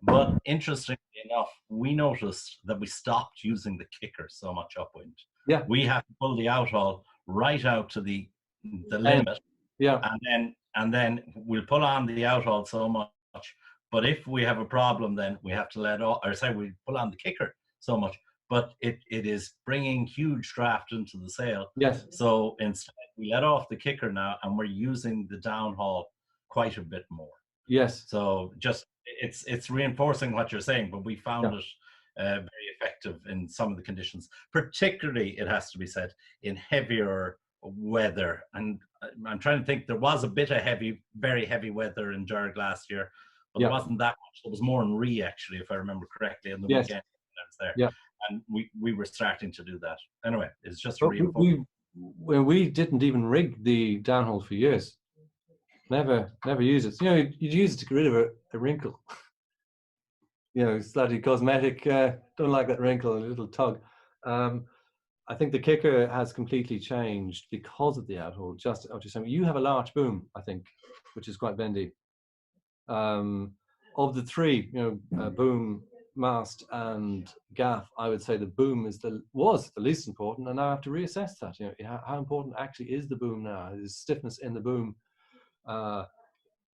But interestingly enough, we noticed that we stopped using the kicker so much upwind. Yeah. We have to pull the outhaul right out to the limit. Yeah. And then we'll pull on the outhaul so much. But if we have a problem, then we have to we pull on the kicker so much. But it is bringing huge draft into the sail. Yes. So instead, we let off the kicker now, and we're using the downhaul quite a bit more. Yes. So just it's reinforcing what you're saying, but we found it very effective in some of the conditions, particularly, it has to be said, in heavier weather. And I'm trying to think, there was a bit of very heavy weather in Derg last year, but there wasn't that much. There was more in Ree, actually, if I remember correctly, on the weekend when I was there. Yeah. And we were starting to do that. Anyway, it's just a reinforcement. We didn't even rig the downhaul for years. Never use it. You'd use it to get rid of a wrinkle. Slightly cosmetic. Don't like that wrinkle, a little tug. I think the kicker has completely changed because of the outhaul. Just what you're saying, you have a large boom, I think, which is quite bendy. Of the three, boom, mast, and gaff, I would say the boom was the least important, and now I have to reassess that. How important actually is the boom now? Is stiffness in the boom? Or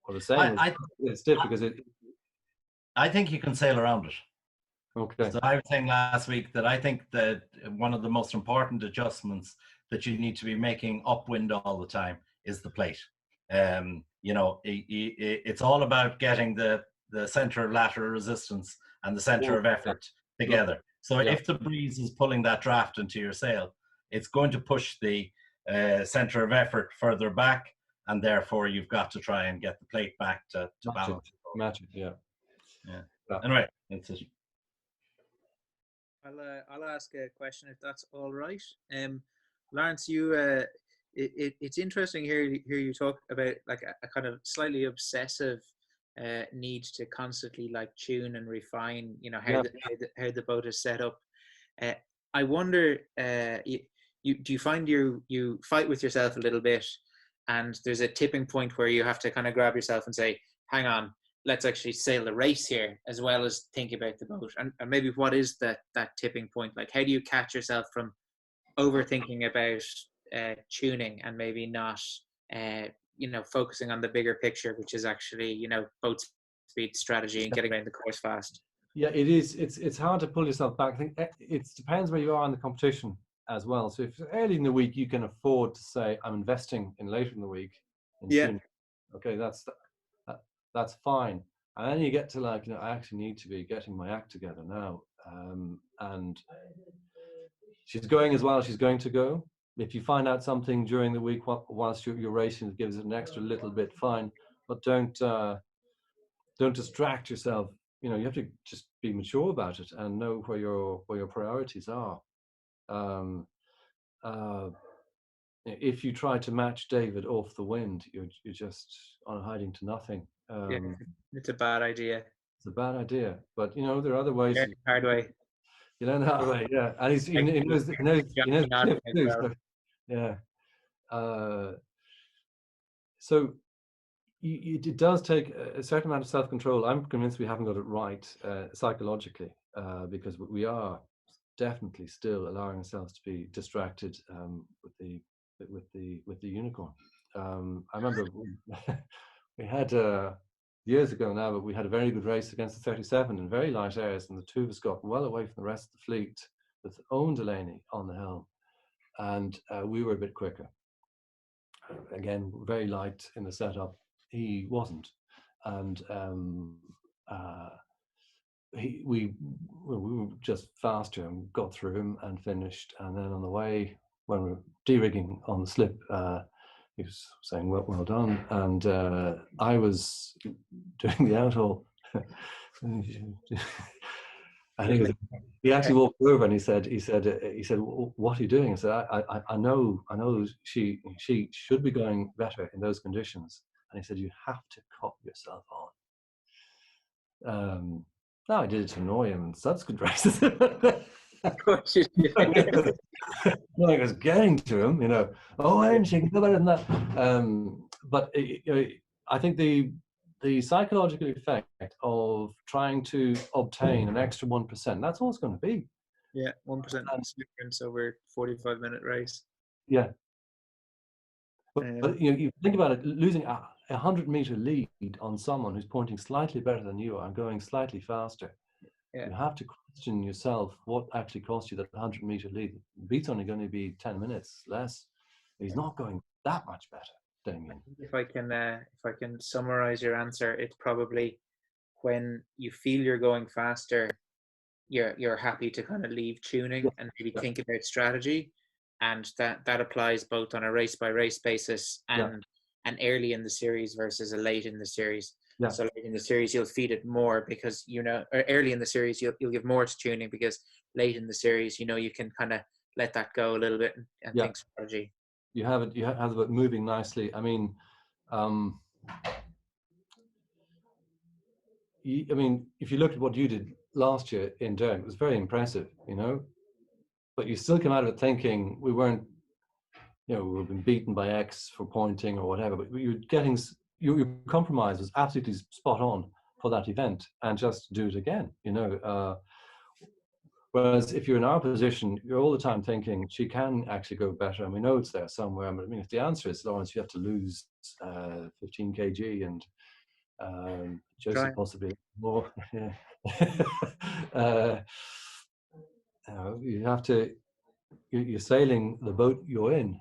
the same? It's stiff because it. I think you can sail around it. Okay. So I was saying last week that I think that one of the most important adjustments that you need to be making upwind all the time is the plate. It's all about getting the center of lateral resistance and the center of effort together. So if the breeze is pulling that draft into your sail, it's going to push the center of effort further back, and therefore you've got to try and get the plate back to balance. Match it, yeah. Anyway, that's it. I'll ask a question if that's all right. Laurence, it's interesting hear you talk about like a kind of slightly obsessive need to constantly like tune and refine, how the boat is set up. I wonder, do you find you fight with yourself a little bit, and there's a tipping point where you have to kind of grab yourself and say, hang on, let's actually sail the race here as well as think about the boat? And maybe what is that tipping point? Like, how do you catch yourself from overthinking about tuning and maybe not focusing on the bigger picture, which is actually boat speed, strategy, and getting around the course fast? Yeah, it is. It's hard to pull yourself back. I think it depends where you are in the competition as well. So if it's early in the week, you can afford to say, I'm investing in later in the week. Tuning. Okay, that's fine. And then you get to like, I actually need to be getting my act together now. And she's going as well as she's going to go. If you find out something during the week whilst you're racing that gives it an extra little bit, fine. But don't distract yourself. You have to just be mature about it and know where your priorities are. If you try to match David off the wind, you're just on hiding to nothing. It's a bad idea. It's a bad idea, but there are other ways. Hard way. You learn the hard way, yeah. And he knows too, so, yeah. So it does take a certain amount of self-control. I'm convinced we haven't got it right psychologically, because we are definitely still allowing ourselves to be distracted with the unicorn. I remember we had years ago now, but we had a very good race against the 37 in very light airs, and the two of us got well away from the rest of the fleet with own Delany on the helm, and we were a bit quicker. Again, very light in the setup. He wasn't, and we were just faster and got through him and finished. And then on the way, when we were de-rigging on the slip, he was saying, well done. And I was doing the outhaul. And he actually walked over and he said, what are you doing? I said, I know she should be going better in those conditions. And he said, you have to cop yourself on. No, I did it to annoy him in subsequent races. Of course you did. Well, I was getting to him, and she can do better than that. But I think the psychological effect of trying to obtain an extra 1%, that's all it's going to be. Yeah, 1% difference over 45-minute race. Yeah. But you think about it, losing a 100-meter lead on someone who's pointing slightly better than you are and going slightly faster. Yeah. You have to question yourself what actually cost you that 100-meter lead. The beat's only going to be 10 minutes less. He's not going that much better, Damien. If I can summarize your answer, it's probably when you feel you're going faster, you're happy to kind of leave tuning and maybe think about strategy, and that applies both on a race by race basis and early in the series versus a late in the series. Yeah. So late in the series, you'll feed it more because, or early in the series, you'll give more to tuning, because late in the series, you can kind of let that go a little bit and think strategy. You have it moving nicely. I mean, if you look at what you did last year in Durham, it was very impressive, but you still come out of it thinking we weren't, we've been beaten by X for pointing or whatever, but your compromise was absolutely spot on for that event, and just do it again, whereas if you're in our position, you're all the time thinking she can actually go better, and we know it's there somewhere. But if the answer is, Laurence, you have to lose 15 kg and Joseph possibly more, you have to, you're sailing the boat you're in,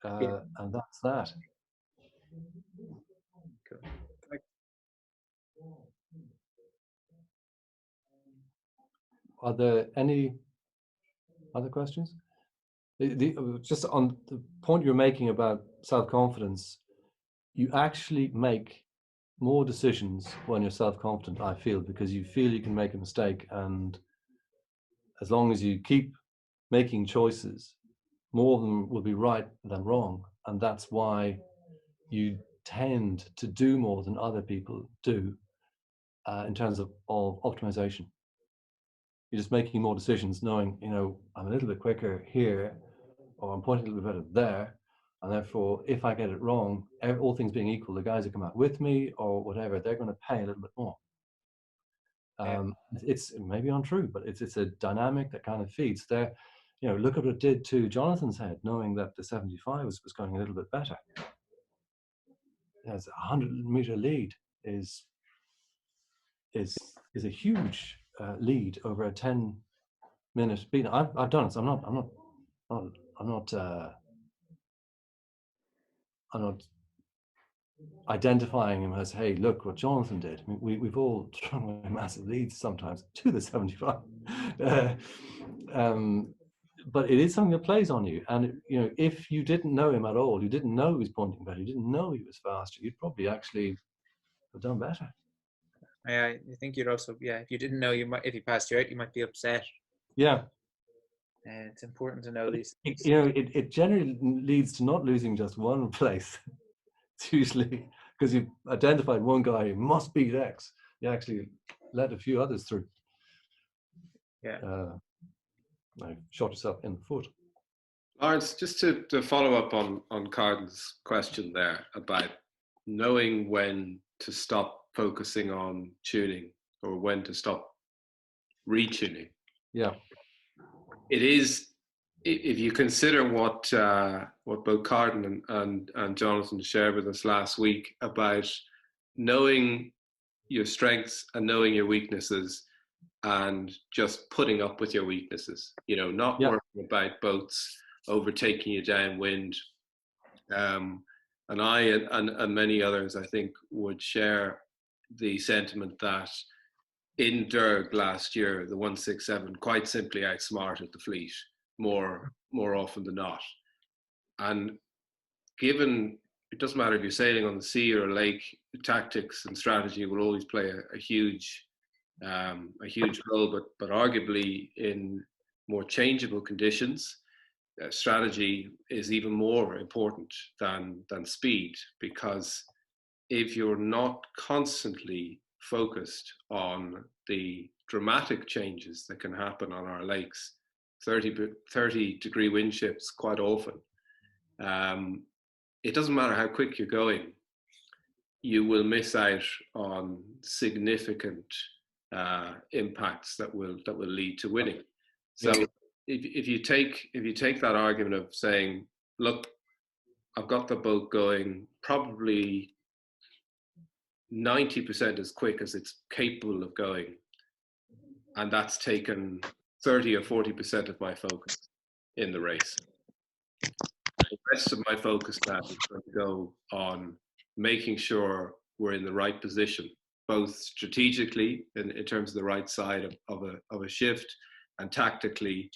and that's that. Are there any other questions? Just on the point you're making about self-confidence, you actually make more decisions when you're self-confident, I feel, because you feel you can make a mistake, and as long as you keep making choices, more of them will be right than wrong, and that's why you tend to do more than other people do in terms of optimization. You're just making more decisions knowing, I'm a little bit quicker here, or I'm pointing a little bit better there, and therefore if I get it wrong, all things being equal, the guys who come out with me or whatever, they're going to pay a little bit more. It's maybe untrue, but it's a dynamic that kind of feeds there. You know, look at what it did to Jonathan's head, knowing that the 75 was going a little bit better. As a 100-meter lead is a huge lead over a 10-minute speed. I've done it. So I'm not identifying him as, hey, look what Jonathan did. I mean, we've all strung away massive leads sometimes to the 75. But it is something that plays on you. And, you know, if you didn't know him at all, you didn't know he was pointing better, you didn't know he was faster, you'd probably actually have done better. I think you'd also, if you didn't know, you might, if he passed you out, you might be upset. Yeah. And it's important to know these things. You know, it generally leads to not losing just one place. It's usually because you've identified one guy who must beat X. You actually let a few others through. Yeah. Shot yourself in the foot. Laurence, just to follow up on Carden's question there about knowing when to stop focusing on tuning or when to stop retuning. Yeah. It is, if you consider what both Carden and Jonathan shared with us last week about knowing your strengths and knowing your weaknesses and just putting up with your weaknesses, you know, not worrying about boats overtaking you downwind. And I and many others, I think, would share the sentiment that in Derg last year, the 167 quite simply outsmarted the fleet more often than not. And given it doesn't matter if you're sailing on the sea or a lake, tactics and strategy will always play a huge role, but arguably in more changeable conditions, strategy is even more important than speed, because if you're not constantly focused on the dramatic changes that can happen on our lakes, 30-degree wind shifts quite often, it doesn't matter how quick you're going, you will miss out on significant impacts that will lead to winning. So if you take that argument of saying, look, I've got the boat going probably 90% as quick as it's capable of going, and that's taken 30 or 40% of my focus in the race. The rest of my focus now is going to go on making sure we're in the right position, both strategically in terms of the right side of a shift, and tactically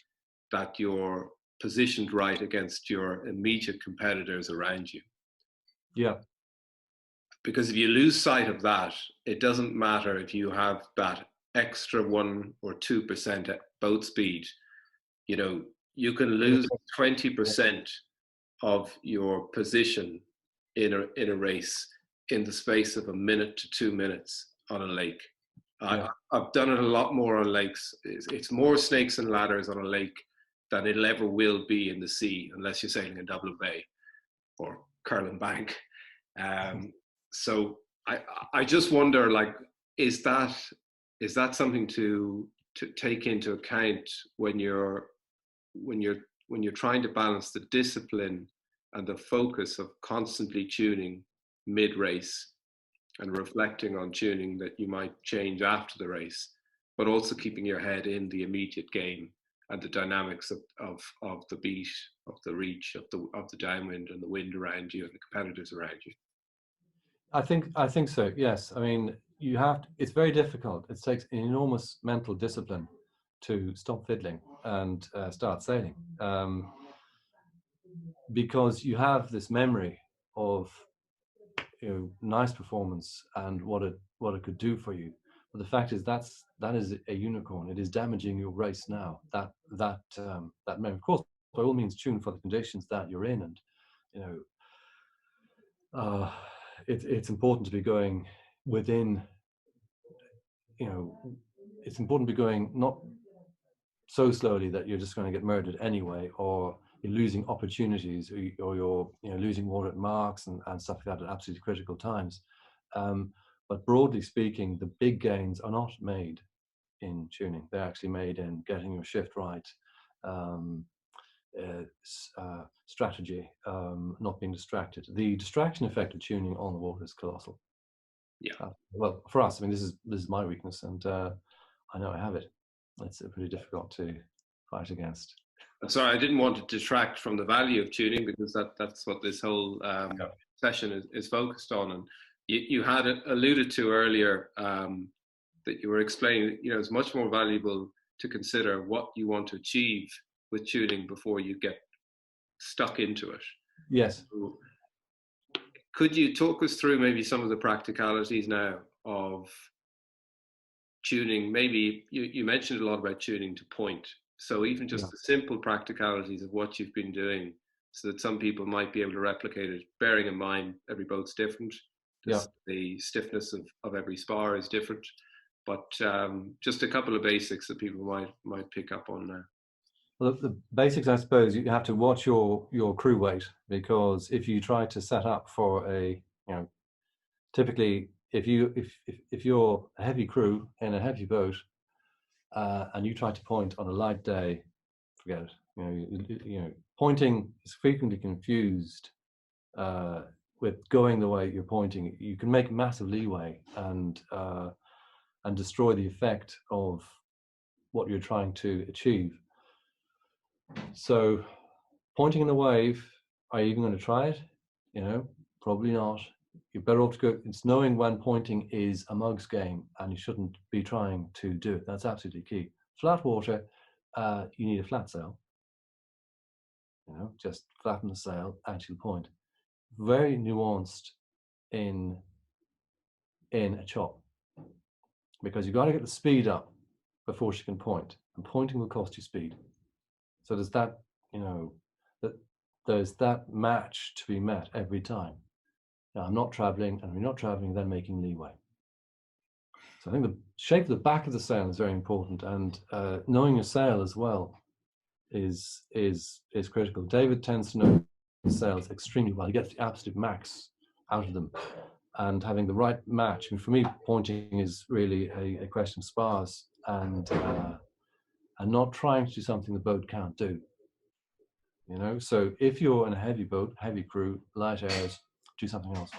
that you're positioned right against your immediate competitors around you. Yeah. Because if you lose sight of that, it doesn't matter if you have that extra 1 or 2% at boat speed. You know, you can lose 20% of your position in a race in the space of a minute to 2 minutes on a lake. I've done it a lot more on lakes. It's more snakes and ladders on a lake than it ever will be in the sea, unless you're sailing in Dublin Bay or Curlin Bank. So I just wonder, like, is that something to take into account when you're trying to balance the discipline and the focus of constantly tuning mid-race and reflecting on tuning that you might change after the race, but also keeping your head in the immediate game and the dynamics of the beat, of the reach, of the downwind and the wind around you and the competitors around you? I think so. Yes. I mean, it's very difficult. It takes an enormous mental discipline to stop fiddling and start sailing, because you have this memory of, you know, nice performance and what it could do for you. But the fact is that is a unicorn. It is damaging your race now. That memory, of course, by all means, tune for the conditions that you're in, and you know. It's important to be going within, you know, it's important to be going not so slowly that you're just going to get murdered anyway, or you're losing opportunities, or you're losing water at marks and stuff like that at absolutely critical times. But broadly speaking, the big gains are not made in tuning. They're actually made in getting your shift right, strategy, not being distracted. The distraction effect of tuning on the water is colossal. Yeah. Well, for us, I mean, this is my weakness, and I know I have it. It's pretty difficult to fight against. Sorry, I didn't want to detract from the value of tuning, because that's what this whole session is focused on. And you had alluded to earlier that you were explaining, it's much more valuable to consider what you want to achieve with tuning before you get stuck into it. Yes. So, could you talk us through maybe some of the practicalities now of tuning? Maybe you mentioned a lot about tuning to point. So even just the simple practicalities of what you've been doing, so that some people might be able to replicate it, bearing in mind every boat's different. The stiffness of every spar is different. But just a couple of basics that people might pick up on now. Well, the basics, I suppose, you have to watch your crew weight, because if you try to set up for typically if you're a heavy crew in a heavy boat and you try to point on a light day, forget it. Pointing is frequently confused with going the way you're pointing. You can make massive leeway and destroy the effect of what you're trying to achieve. So pointing in the wave, are you even going to try it? Probably not. You're better off to go. It's knowing when pointing is a mug's game, and you shouldn't be trying to do it. That's absolutely key. Flat water, you need a flat sail. Just flatten the sail, actually point. Very nuanced in a chop, because you've got to get the speed up before she can point, and pointing will cost you speed. So there's that, there's that match to be met every time. Now, I'm not traveling, and we're not traveling, then making leeway. So I think the shape of the back of the sail is very important, and knowing your sail as well is critical. David tends to know his sails extremely well. He gets the absolute max out of them, and having the right match. And for me, pointing is really a question of spars and not trying to do something the boat can't do. So if you're in a heavy boat, heavy crew, light airs, do something else.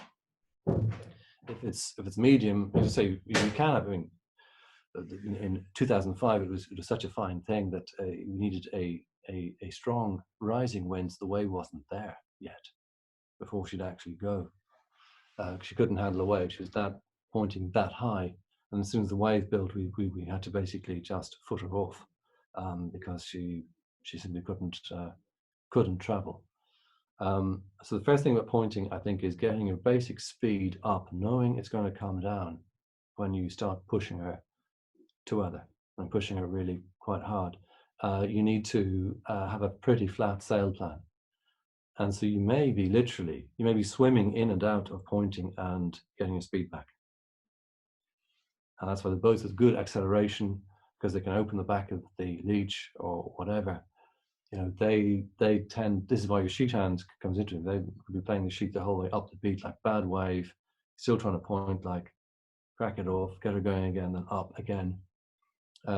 If it's medium, as you say, you can have. I mean, in 2005, it was such a fine thing that we needed a strong rising wind. The wave wasn't there yet before she'd actually go. She couldn't handle the wave. She was pointing that high, and as soon as the wave built, we had to basically just foot her off because she simply couldn't travel. So the first thing about pointing, I think, is getting your basic speed up, knowing it's going to come down when you start pushing her to weather and pushing her really quite hard. You need to have a pretty flat sail plan. And so you may be swimming in and out of pointing and getting your speed back. And that's why the boats with good acceleration, because they can open the back of the leech or whatever, they tend, this is why your sheet hand comes into it. They could be playing the sheet the whole way up the beat, like bad wave, still trying to point, like crack it off, get her going again, then up again.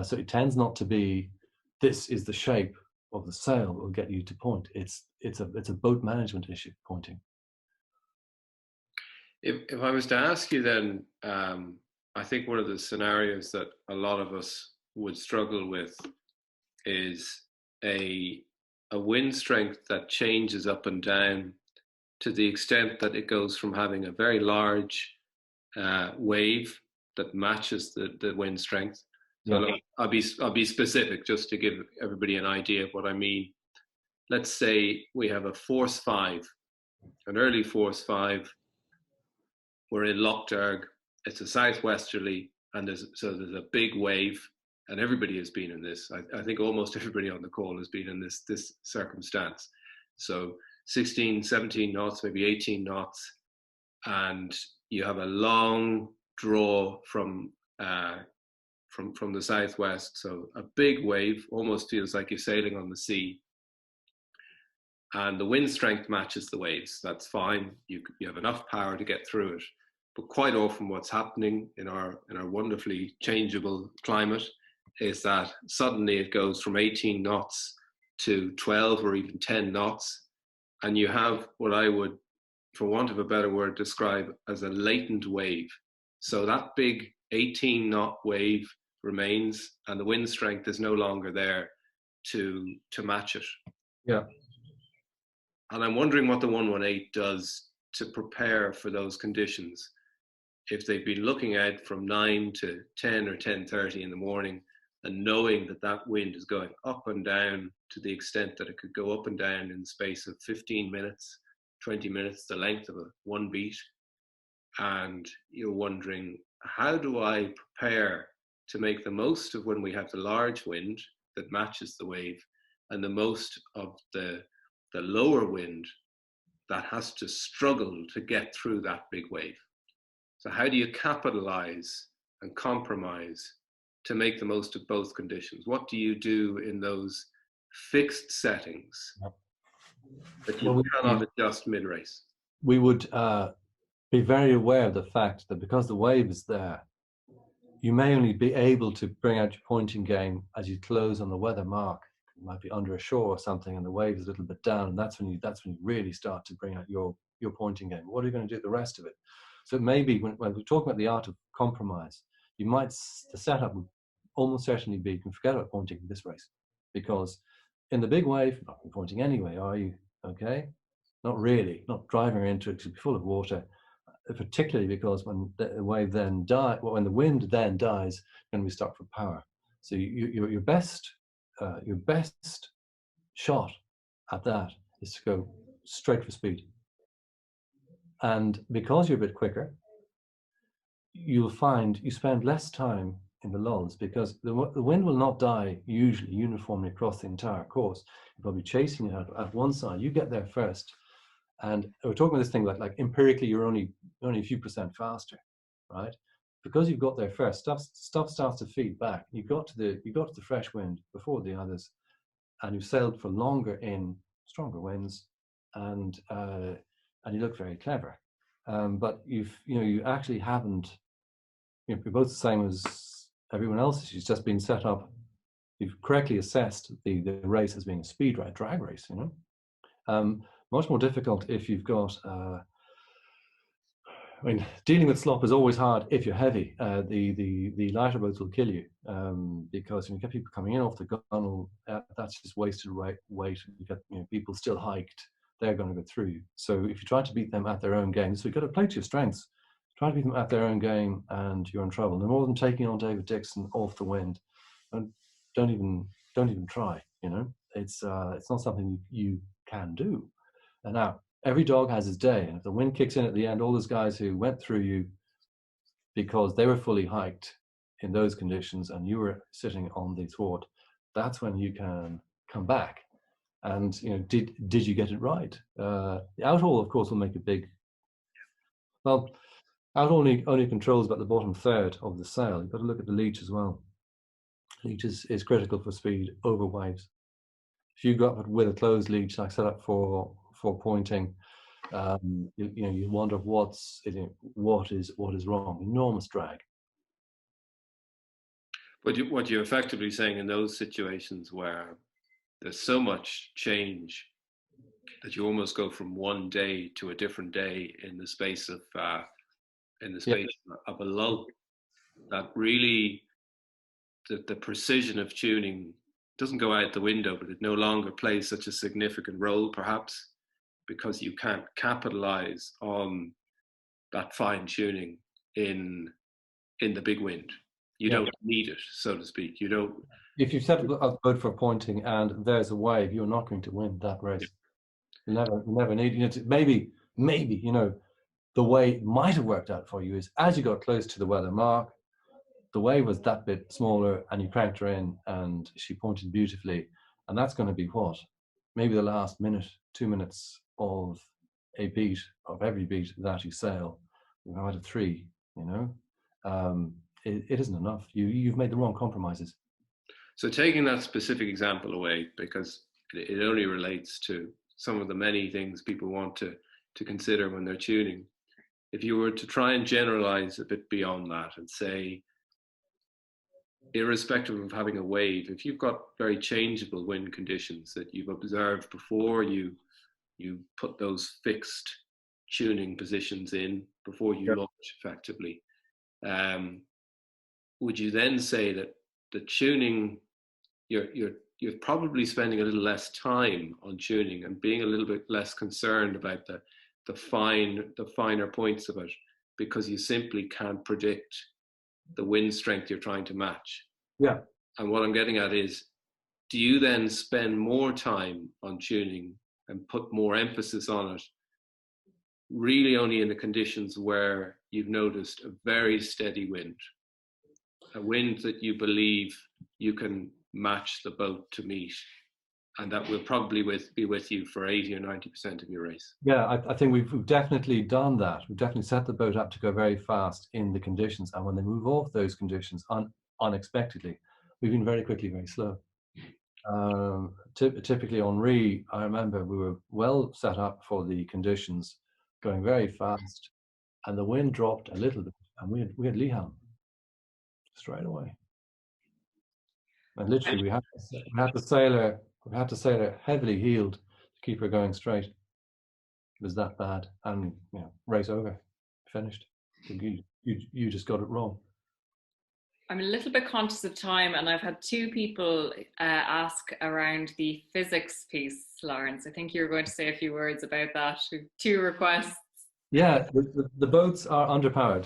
So it tends not to be, this is the shape of the sail that will get you to point. It's a boat management issue, pointing. If I was to ask you then, I think one of the scenarios that a lot of us would struggle with is a wind strength that changes up and down to the extent that it goes from having a very large wave that matches the wind strength. So I'll be specific just to give everybody an idea of what I mean. Let's say we have a force 5, an early force 5. We're in Lough. It's a southwesterly, and there's a big wave, and everybody has been in this. I think almost everybody on the call has been in this circumstance. So 16, 17 knots, maybe 18 knots, and you have a long draw from the southwest. So a big wave, almost feels like you're sailing on the sea. and the wind strength matches the waves. That's fine. You have enough power to get through it. But quite often what's happening in our wonderfully changeable climate is that suddenly it goes from 18 knots to 12 or even 10 knots. And you have what I would, for want of a better word, describe as a latent wave. So that big 18 knot wave remains and the wind strength is no longer there to match it. Yeah. And I'm wondering what the 118 does to prepare for those conditions. If they've been looking out from 9 to 10 or 10:30 in the morning and knowing that that wind is going up and down to the extent that it could go up and down in the space of 15 minutes, 20 minutes, the length of one beat, and you're wondering, how do I prepare to make the most of when we have the large wind that matches the wave and the most of the lower wind that has to struggle to get through that big wave? So how do you capitalize and compromise to make the most of both conditions? What do you do in those fixed settings that you cannot adjust mid-race? We would be very aware of the fact that because the wave is there, you may only be able to bring out your pointing game as you close on the weather mark. You might be under a shore or something and the wave is a little bit down, and that's when you really start to bring out your pointing game. What are you going to do the rest of it? So maybe when we're talking about the art of compromise, the setup would almost certainly be, you can forget about pointing in this race, because in the big wave, you're not pointing anyway, are you? Okay? Not really, not driving into it, because it's full of water, particularly because when the wave then when the wind then dies, then we start for power. So your best shot at that is to go straight for speed. And because you're a bit quicker, you'll find you spend less time in the lulls, because the wind will not die usually uniformly across the entire course. You're probably chasing it at one side. You get there first. And we're talking about this thing like empirically, you're only a few % faster, right? Because you've got there first, stuff starts to feed back. You got to the fresh wind before the others, and you've sailed for longer in stronger winds, and you look very clever. But you actually haven't. You're both the same as everyone else. She's just been set up. You've correctly assessed the race as being a speed race, drag race. Much more difficult if you've got. Dealing with slop is always hard if you're heavy. The lighter boats will kill you, because when you get people coming in off the gunnel, that's just wasted weight. You get people still hiked, they're going to go through you. So if you try to beat them at their own game, so you've got to play to your strengths. Try to beat them at their own game, and you're in trouble. No more than taking on David Dixon off the wind. And don't even try. It's not something you can do. And now, every dog has his day, and if the wind kicks in at the end, all those guys who went through you because they were fully hiked in those conditions and you were sitting on the thwart, that's when you can come back. And did you get it right? The outhaul, of course, will make a big. Well, outhaul only controls about the bottom third of the sail. You've got to look at the leach as well. Leach is critical for speed over waves. If you go up with a closed leach, like set up for pointing, you wonder what is wrong. Enormous drag. But what you're effectively saying in those situations where there's so much change that you almost go from one day to a different day in the space of of a lull, that really the precision of tuning doesn't go out the window, but it no longer plays such a significant role, perhaps, because you can't capitalize on that fine tuning in the big wind. You don't need it, so to speak. You don't. If you set a boat for pointing and there's a wave, you're not going to win that race. You never need. Maybe the way it might have worked out for you is as you got close to the weather mark, the wave was that bit smaller, and you cranked her in, and she pointed beautifully, and that's going to be what? Maybe the last minute, 2 minutes of a beat, of every beat that you sail. Out of 3, it isn't enough. You've made the wrong compromises. So taking that specific example away, because it only relates to some of the many things people want to consider when they're tuning. If you were to try and generalize a bit beyond that and say, irrespective of having a wave, if you've got very changeable wind conditions that you've observed before you put those fixed tuning positions in, before you launch effectively, would you then say that the tuning, you're probably spending a little less time on tuning and being a little bit less concerned about the finer points of it, because you simply can't predict the wind strength you're trying to match? Yeah. And what I'm getting at is, do you then spend more time on tuning and put more emphasis on it, really only in the conditions where you've noticed a very steady wind, a wind that you believe you can match the boat to meet, and that will probably be with you for 80 or 90% of your race? Yeah, I think we've definitely done that. We've definitely set the boat up to go very fast in the conditions, and when they move off those conditions unexpectedly, we've been very quickly very slow. Typically on Re, I remember we were well set up for the conditions, going very fast, and the wind dropped a little bit, and we had Lough straight away. And literally, we had to sail her heavily heeled to keep her going straight. It was that bad, and race over, finished. You just got it wrong. I'm a little bit conscious of time, and I've had two people ask around the physics piece, Laurence. I think you were going to say a few words about that. Two requests. Yeah, the boats are underpowered,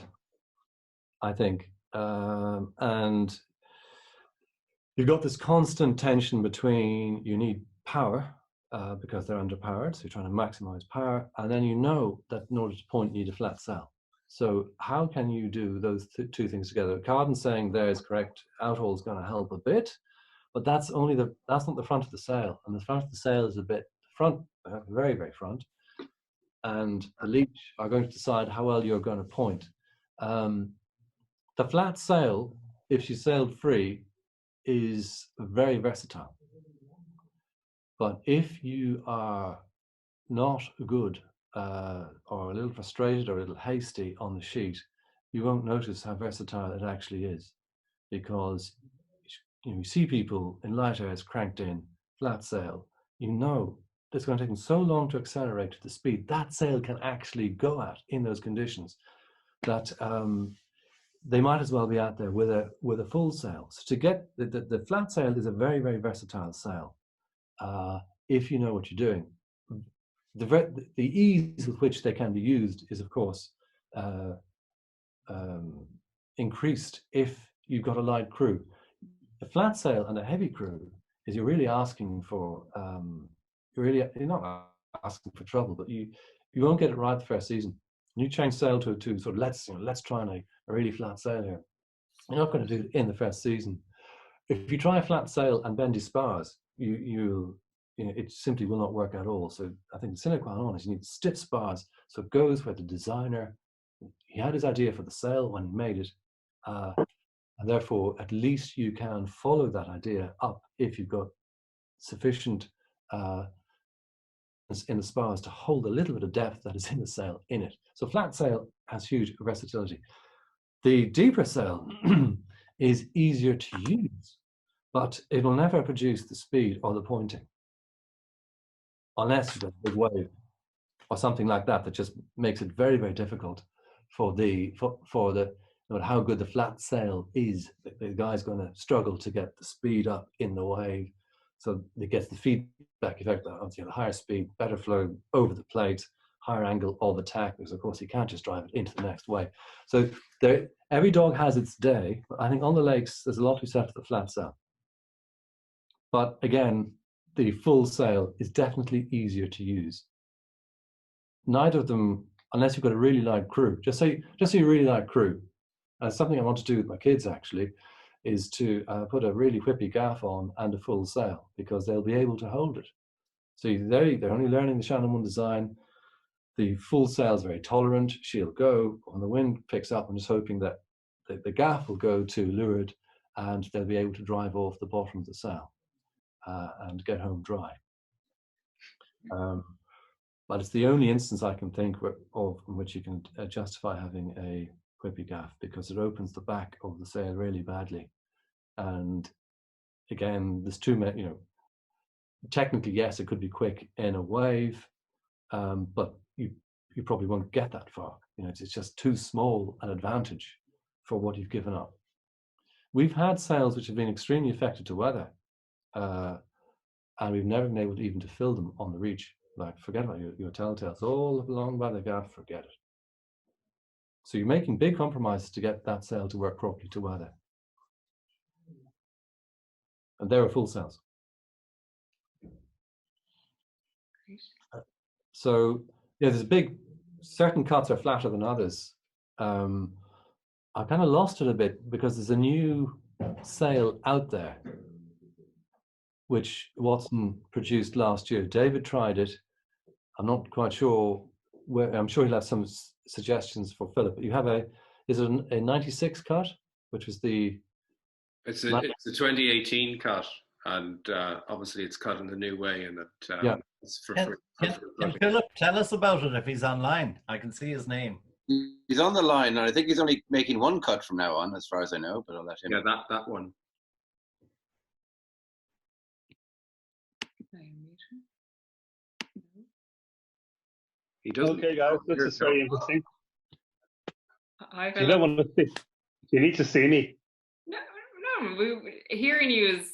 I think, and you've got this constant tension between, you need power because they're underpowered, so you're trying to maximize power, and then you know that in order to point you need a flat sail. So how can you do those two things together? Carden saying there is correct, outhaul is going to help a bit, but that's not the front of the sail, and the front of the sail is a bit front, very, very front, and the leech are going to decide how well you're going to point. The flat sail, if she sailed free, is very versatile. But if you are not good or a little frustrated or a little hasty on the sheet, you won't notice how versatile it actually is, because you see people in light airs cranked in, flat sail, it's going to take them so long to accelerate to the speed that sail can actually go at in those conditions that they might as well be out there with a full sail. So to get the flat sail is a very, very versatile sail if you know what you're doing. The ease with which they can be used is, of course, increased if you've got a light crew. A flat sail and a heavy crew is you're really asking for you're not asking for trouble, but you won't get it right the first season. You change sail to sort of let's try a really flat sail here. You're not going to do it in the first season. If you try a flat sail and bendy spars, it simply will not work at all. So I think the sine qua non is you need stiff spars, so it goes where the designer, he had his idea for the sail when he made it, and therefore at least you can follow that idea up if you've got sufficient in the spars to hold a little bit of depth that is in the sail in it. So flat sail has huge versatility. The deeper sail is easier to use, but it will never produce the speed or the pointing unless you've got a big wave or something like that just makes it very, very difficult for the how good the flat sail is. The guy's going to struggle to get the speed up in the wave, so it gets the feedback effect. Obviously, the higher speed, better flow over the plate, higher angle all the tack, because of course you can't just drive it into the next wave. So every dog has its day. I think on the lakes there's a lot to be said for the flat sail, but again, the full sail is definitely easier to use. Neither of them, unless you've got a really light crew. Just say you really light crew. Something I want to do with my kids actually is to put a really whippy gaff on and a full sail, because they'll be able to hold it. So they're only learning the Shannon One Design. The full sail is very tolerant. She'll go when the wind picks up. I'm just hoping that the gaff will go to leeward and they'll be able to drive off the bottom of the sail and get home dry. But it's the only instance I can think of in which you can justify having a quippy gaff, because it opens the back of the sail really badly. And again, there's too many, technically, yes, it could be quick in a wave, but you probably won't get that far. It's just too small an advantage for what you've given up. We've had sails which have been extremely effective to weather, and we've never been able to even to fill them on the reach. Like, forget about your telltales all along by the gaff, forget it. So you're making big compromises to get that sail to work properly to weather. And there are full sails. So yeah, there's certain cuts are flatter than others. I kind of lost it a bit because there's a new sail out there which Watson produced last year. David tried it. I'm not quite sure where. I'm sure he'll have some suggestions for Philip. You have is it a 96 cut, which was the? It's a 2018 cut, and obviously it's cut in the new way, and that it's for. Can Philip tell us about it if he's online? I can see his name. He's on the line, and I think he's only making one cut from now on, as far as I know. But I'll let him. Yeah, that one. He doesn't. Okay, guys, this is very interesting. You don't want to see. You need to see me. No. Hearing you is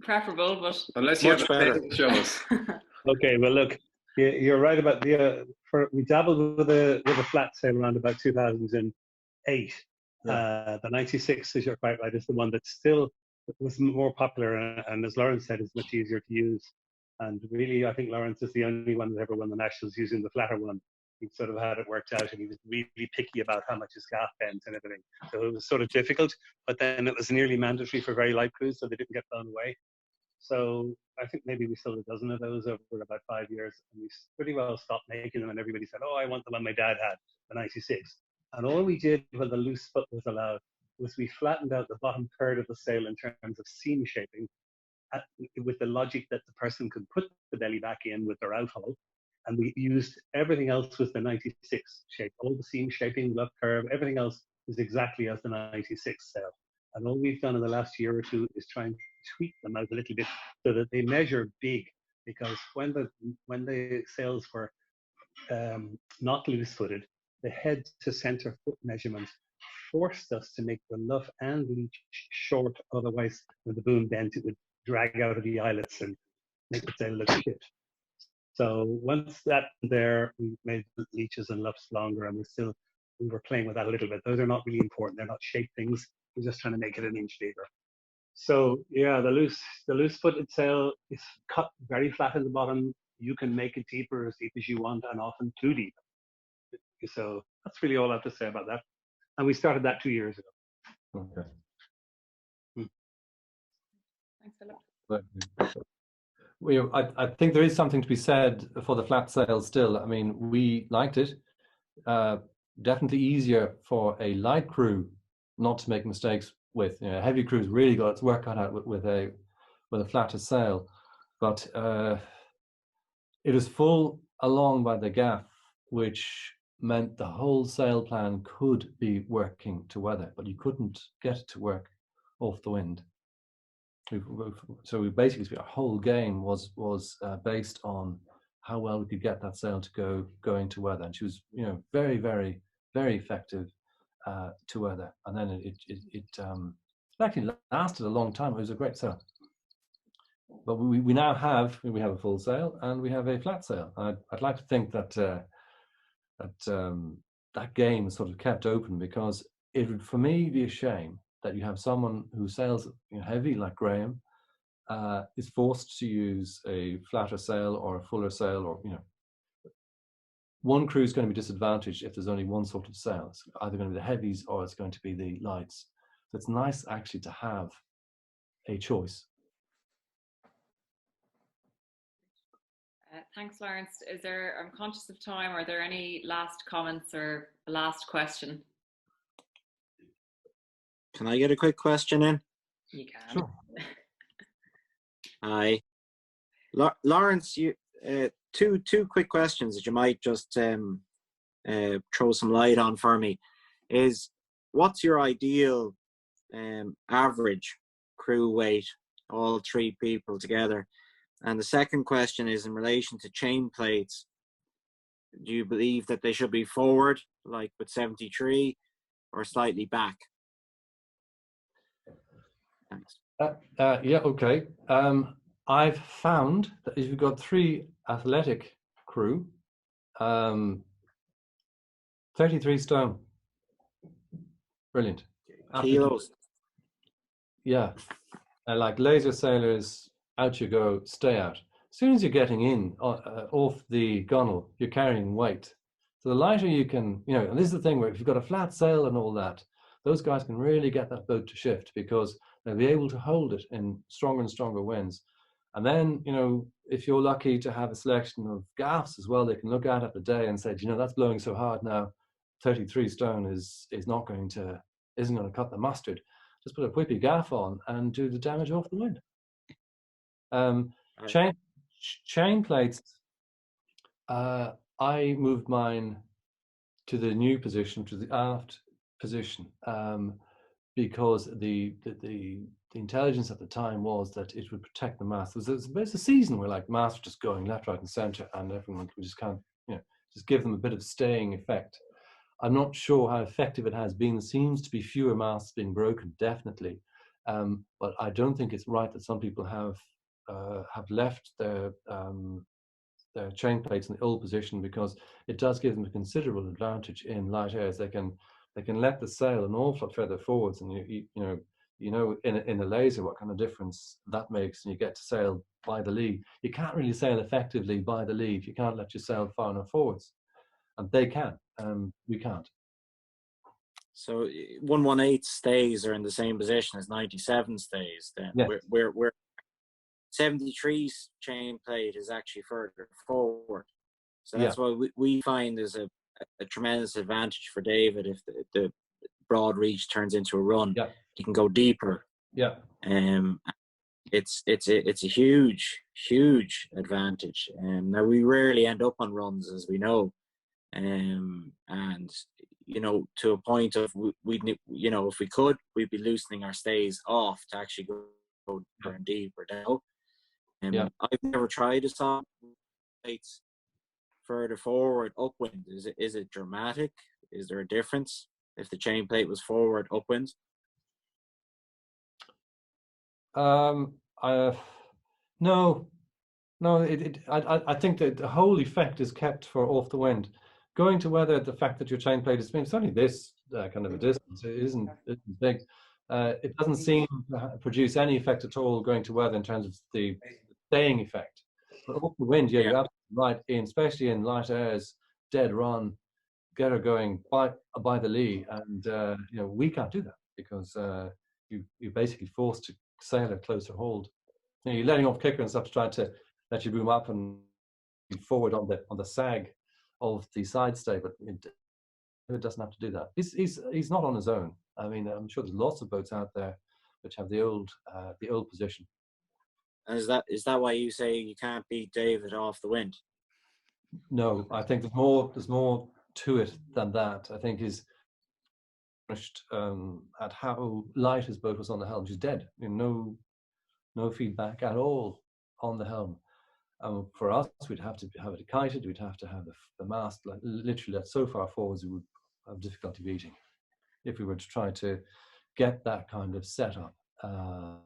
preferable, but unless you have better show us. Okay, well, look, you're right about we dabbled with a flat sail around about 2008. The 96, as you're quite right, is the one that still was more popular, and as Laurence said, is much easier to use. And really, I think Laurence is the only one that ever won the Nationals using the flatter one. He sort of had it worked out, and he was really picky about how much his gaff bent and everything. So it was sort of difficult, but then it was nearly mandatory for very light crews, so they didn't get blown away. So I think maybe we sold a dozen of those over about 5 years, and we pretty well stopped making them, and everybody said, oh, I want the one my dad had, the 96. And all we did when the loose foot was allowed was we flattened out the bottom third of the sail in terms of seam shaping, with the logic that the person could put the belly back in with their outhole, and we used everything else was the 96 shape. All the seam shaping, left curve, everything else was exactly as the 96 sail. And all we've done in the last year or two is try and tweak them out a little bit so that they measure big. Because when the sails were not loose-footed, the head to center foot measurements forced us to make the luff and leach short. Otherwise, when the boom bent, it would drag out of the eyelets and make the sail look shit. So once that there, we made the leeches and luffs longer, and we were playing with that a little bit. Those are not really important. They're not shape things. We're just trying to make it an inch bigger. So yeah, the loose-footed sail is cut very flat in the bottom. You can make it deeper, as deep as you want, and often too deep. So that's really all I have to say about that. And we started that 2 years ago. Okay. Thanks, Philip. Well, I think there is something to be said for the flat sail still. I mean, we liked it. Definitely easier for a light crew not to make mistakes with. Heavy crews really got its work cut out with a flatter sail. But it was full along by the gaff, which meant the whole sail plan could be working to weather, but you couldn't get it to work off the wind. So we basically, our whole game was based on how well we could get that sail to go into weather, and she was very, very, very effective to weather. And then it actually lasted a long time. It was a great sail. But we now have a full sail and we have a flat sail. I'd like to think that that game is sort of kept open, because it would, for me, be a shame that you have someone who sails heavy like Graham is forced to use a flatter sail or a fuller sail, or one crew is going to be disadvantaged if there's only one sort of sail. It's either going to be the heavies or it's going to be the lights. So it's nice actually to have a choice. Thanks, Laurence. I'm conscious of time. Are there any last comments or a last question? Can I get a quick question in? You can. Sure. Hi. Laurence, two quick questions that you might just throw some light on for me. Is what's your ideal average crew weight, all three people together? And the second question is in relation to chain plates. Do you believe that they should be forward, like with 73, or slightly back? Thanks. Yeah, okay. I've found that if you've got three athletic crew, 33 stone. Brilliant. Kilos. Yeah. Like laser sailors, out you go, stay out. As soon as you're getting in off the gunnel, you're carrying weight. So the lighter you can, and this is the thing where if you've got a flat sail and all that, those guys can really get that boat to shift because they'll be able to hold it in stronger and stronger winds. And then, if you're lucky to have a selection of gaffs as well, they can look at it the day and say, that's blowing so hard now, 33 stone isn't going to cut the mustard. Just put a whippy gaff on and do the damage off the wind. Chain plates, I moved mine to the new position, to the aft position, because the intelligence at the time was that it would protect the mast. There's a season where like masts were just going left, right, and centre, and everyone would just just give them a bit of staying effect. I'm not sure how effective it has been. There seems to be fewer masts being broken, definitely, but I don't think it's right that some people have left their chain plates in the old position, because it does give them a considerable advantage in light airs. They can let the sail an awful lot further forwards, and in a laser what kind of difference that makes, and you get to sail by the lee. You can't really sail effectively by the lee if you can't let your sail far enough forwards, and they can. We can't. So 118 stays are in the same position as 97 stays. Then yes. we're 73's chain plate is actually further forward, so that's why we find there's a tremendous advantage for David if the broad reach turns into a run. Yeah. He can go deeper. Yeah. It's a huge advantage. Now we rarely end up on runs, as we know, and to a point of we if we could, we'd be loosening our stays off to actually go deeper and deeper down. I've never tried a song plates further forward upwind. Is it dramatic? Is there a difference if the chain plate was forward upwind? No. I think that the whole effect is kept for off the wind. Going to weather, the fact that your chain plate is it's only this kind of a distance. It isn't big. It doesn't seem to produce any effect at all going to weather in terms of the staying effect. But off the wind, you're absolutely right, Ian, especially in light airs, dead run, get her going by the lee, and we can't do that because you're basically forced to sail at closer hold. You're letting off kicker and stuff to try to let you boom up and be forward on the sag of the side stay, but it doesn't have to do that. He's not on his own. I mean, I'm sure there's lots of boats out there which have the old position. And is that why you say you can't beat David off the wind? No, I think there's more to it than that. I think he's finished at how light his boat was on the helm. She's dead. No feedback at all on the helm. For us, we'd have to have it kited. We'd have to have the mast literally so far forwards we would have difficulty beating if we were to try to get that kind of setup. I'm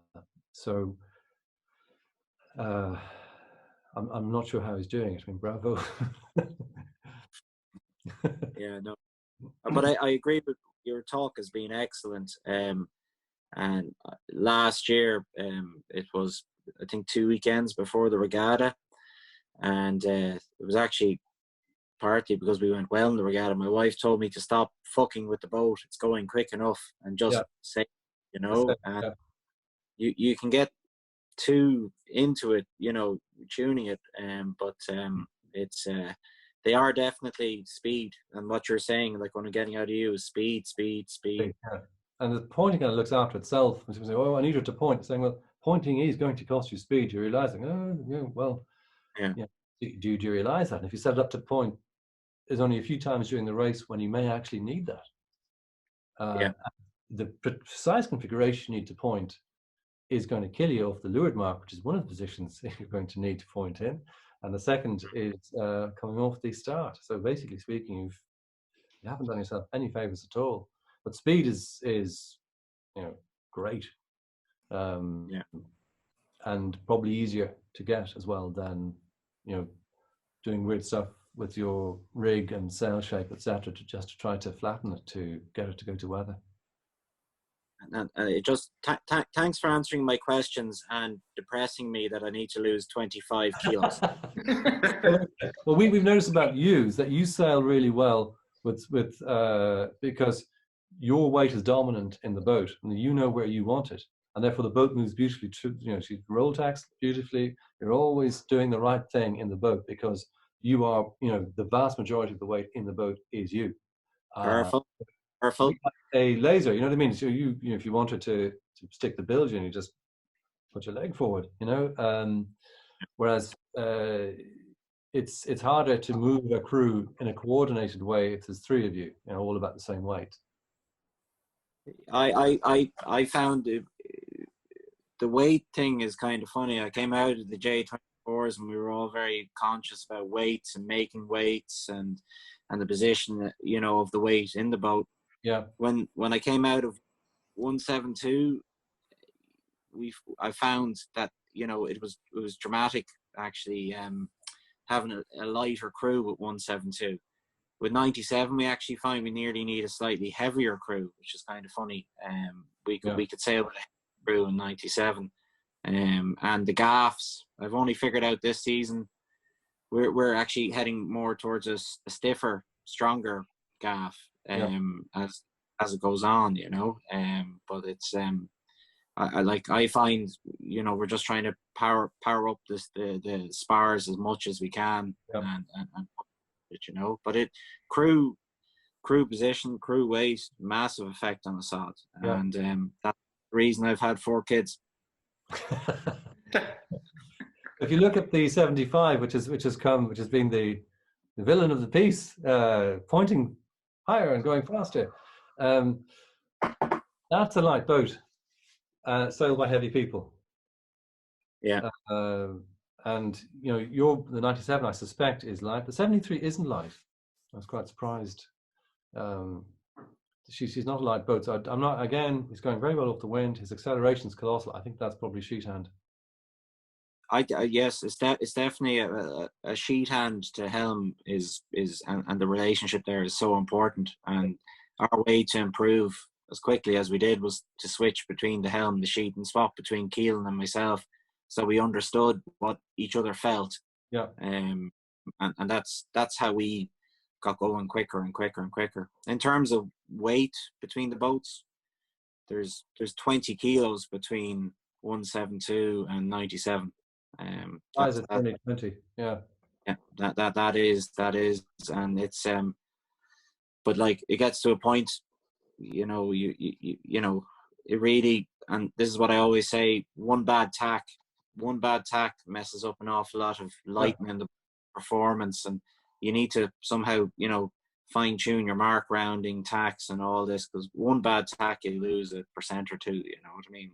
not sure how he's doing it. I mean, bravo. Yeah, no, but I agree with your talk has been excellent. And last year, it was I think 2 weekends before the regatta, and it was actually partly because we went well in the regatta. My wife told me to stop fucking with the boat. It's going quick enough, and just say, and you can get too into it, tuning it, but it's they are definitely speed, and what you're saying, like what I'm getting out of you is speed. Yeah. And the pointing kind of looks after itself. When people say, "Oh, I need her to point," saying, "Well, pointing is going to cost you speed." You're realizing, Do you realize that? And if you set it up to point, there's only a few times during the race when you may actually need that. The precise configuration you need to point is going to kill you off the leeward mark, which is one of the positions you're going to need to point in. And the second is coming off the start. So basically speaking, you haven't done yourself any favors at all. But speed is great. And probably easier to get as well than, doing weird stuff with your rig and sail shape, etc., to try to flatten it to get it to go to weather. And it just thanks for answering my questions and depressing me that I need to lose 25 kilos. Well, we've noticed about you is that you sail really well with because your weight is dominant in the boat, and you know where you want it, and therefore the boat moves beautifully. She roll tacks beautifully. You're always doing the right thing in the boat because you are, the vast majority of the weight in the boat is you. Careful. A laser, you know what I mean? So if you wanted to stick the bilge in, you just put your leg forward, whereas it's harder to move a crew in a coordinated way if there's three of you, all about the same weight. I found the weight thing is kind of funny. I came out of the J24s and we were all very conscious about weights and making weights and the position, of the weight in the boat. Yeah. When I came out of 172, I found that it was dramatic actually having a lighter crew with 172. With 97, we actually find we nearly need a slightly heavier crew, which is kind of funny. We could sail with a heavy crew in 97, and the gaffs I've only figured out this season. We're actually heading more towards a stiffer, stronger gaff. As it goes on, but it's I find we're just trying to power up the spars as much as we can, and but it crew position, crew weight, massive effect on the sod, and that's the reason I've had 4 kids. If you look at the 75, which has been the villain of the piece, pointing higher and going faster. That's a light boat, sailed by heavy people. Yeah. And the 97, I suspect, is light. The 73 isn't light. I was quite surprised. She's not a light boat. So I'm not. Again, he's going very well off the wind. His acceleration's colossal. I think that's probably sheet hand. Yes, it's definitely a sheet hand to helm is and the relationship there is so important. And our way to improve as quickly as we did was to switch between the helm, the sheet, and swap between Keelan and myself, so we understood what each other felt. Yeah. And that's how we got going quicker and quicker and quicker. In terms of weight between the boats, there's 20 kilos between 172 and 97. Size of 20. Yeah. Yeah, that is, and it's but like it gets to a point, you it really, and this is what I always say: one bad tack messes up an awful lot of lighting in the performance, and you need to somehow fine tune your mark rounding, tacks, and all this, because one bad tack you lose 1% or 2. You know what I mean?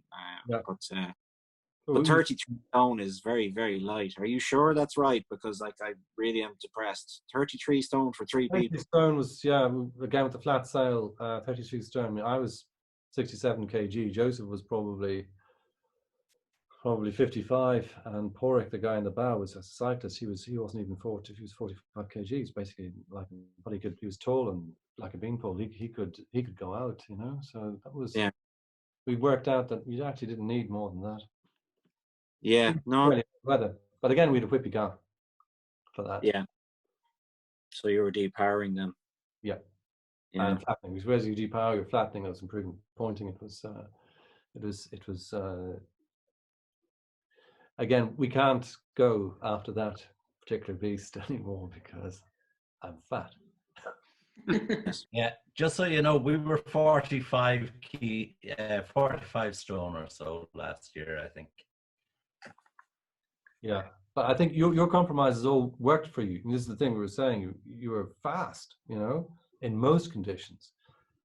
But 33 stone is very, very light. Are you sure that's right? Because I really am depressed. 33 stone for 3 people. 33 stone was, again with the flat sail, 33 stone. I was 67 kg. Joseph was probably 55, and Porrick, the guy in the bow, was a cyclist. He wasn't even 40. He was 45 kg. He's basically like, but he was tall and like a beanpole. He could go out, So that was. Yeah. We worked out that you actually didn't need more than that. Yeah, no. Weather. But again, we had a whippy gaff for that. Yeah. So you were depowering them. Yeah. And flattening. Because whereas you depower, you're flattening, it was improving pointing. It was again, we can't go after that particular beast anymore because I'm fat. Yeah, just so you know, we were 45 stone or so last year, I think. Yeah. But I think your compromises all worked for you. And this is the thing we were saying. You were fast, you know, in most conditions.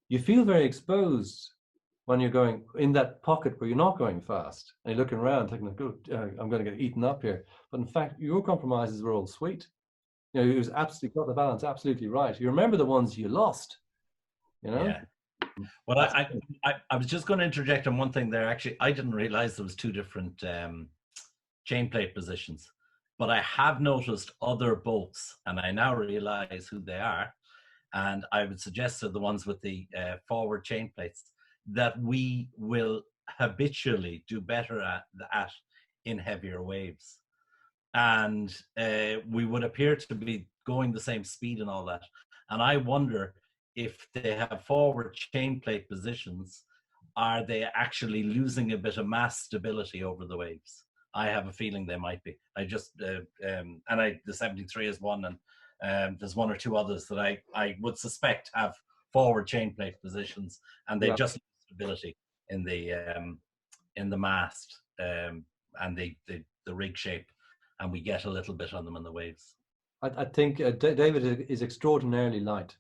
You feel very exposed when you're going in that pocket where you're not going fast. And you're looking around thinking, I'm going to get eaten up here. But in fact, your compromises were all sweet. You know, it was absolutely got the balance absolutely right. You remember the ones you lost, you know? Yeah. Well, I was just going to interject on one thing there. Actually, I didn't realize there was two different chain plate positions. But I have noticed other boats, and I now realize who they are. And I would suggest they're the ones with the forward chain plates that we will habitually do better at in heavier waves. And we would appear to be going the same speed and all that. And I wonder if they have forward chain plate positions, are they actually losing a bit of mass stability over the waves? I have a feeling they might be. I just the 73 is one, and there's one or two others that I would suspect have forward chain plate positions, and they just lose stability in the mast and the rig shape, and we get a little bit on them in the waves. I think David is extraordinarily light.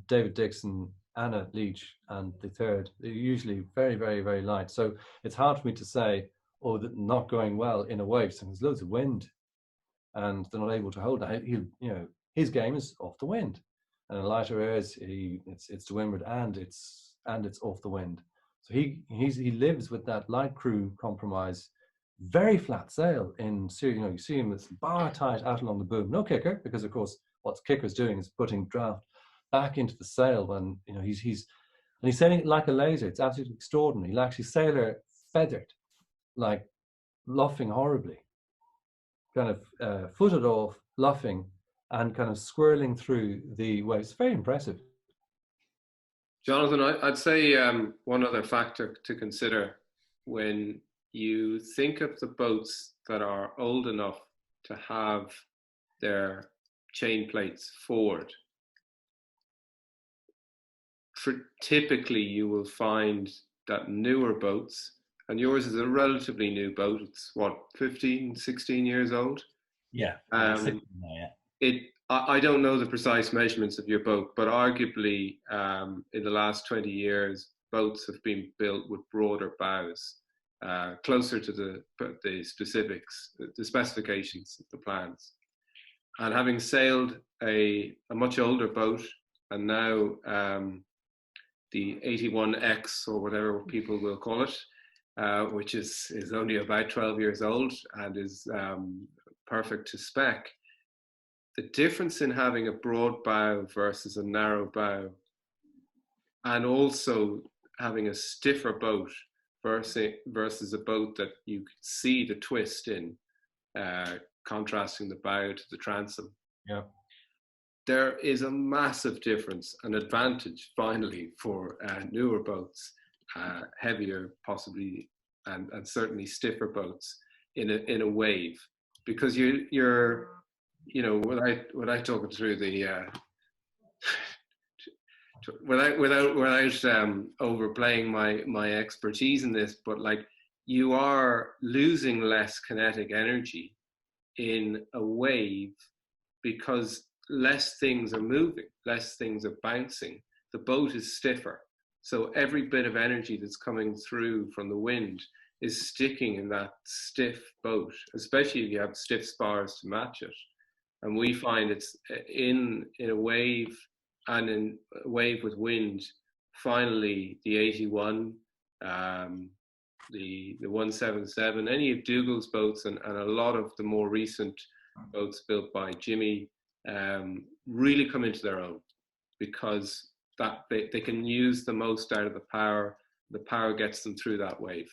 David Dixon, Anna Leach, and the third, they're usually very, very, very light. So it's hard for me to say, oh, that not going well in a wave. So there's loads of wind, and they're not able to hold that. You know, his game is off the wind, and in lighter airs, it's to windward and it's off the wind. So he lives with that light crew compromise, very flat sail in. You know, you see him with bar tight out along the boom, no kicker, because of course what the kicker's doing is putting draft back into the sail when, you know, he's sailing it like a laser. It's absolutely extraordinary. He'll actually sail her feathered, like luffing horribly, kind of footed off, luffing, and kind of swirling through the waves. Very impressive. Jonathan, I'd say one other factor to consider when you think of the boats that are old enough to have their chain plates forward. Typically, you will find that newer boats, and yours is a relatively new boat. It's what, 15, 16 years old? Yeah. I don't know the precise measurements of your boat, but arguably in the last 20 years, boats have been built with broader bows, closer to the specifics, the specifications, the plans. And having sailed a much older boat, and now the 81X, or whatever people will call it, which is only about 12 years old and is perfect to spec. The difference in having a broad bow versus a narrow bow, and also having a stiffer boat versus a boat that you could see the twist in, contrasting the bow to the transom. Yeah. There is a massive difference, an advantage finally for newer boats, heavier possibly, and certainly stiffer boats in a wave, because you're you know, without talking through the without overplaying my expertise in this, but like, you are losing less kinetic energy in a wave because less things are moving, less things are bouncing. The boat is stiffer. So every bit of energy that's coming through from the wind is sticking in that stiff boat, especially if you have stiff spars to match it. And we find it's in a wave, and in a wave with wind, finally the 81, the 177, any of Dougal's boats, and a lot of the more recent boats built by Jimmy, really come into their own, because that they can use the most out of the power gets them through that wave.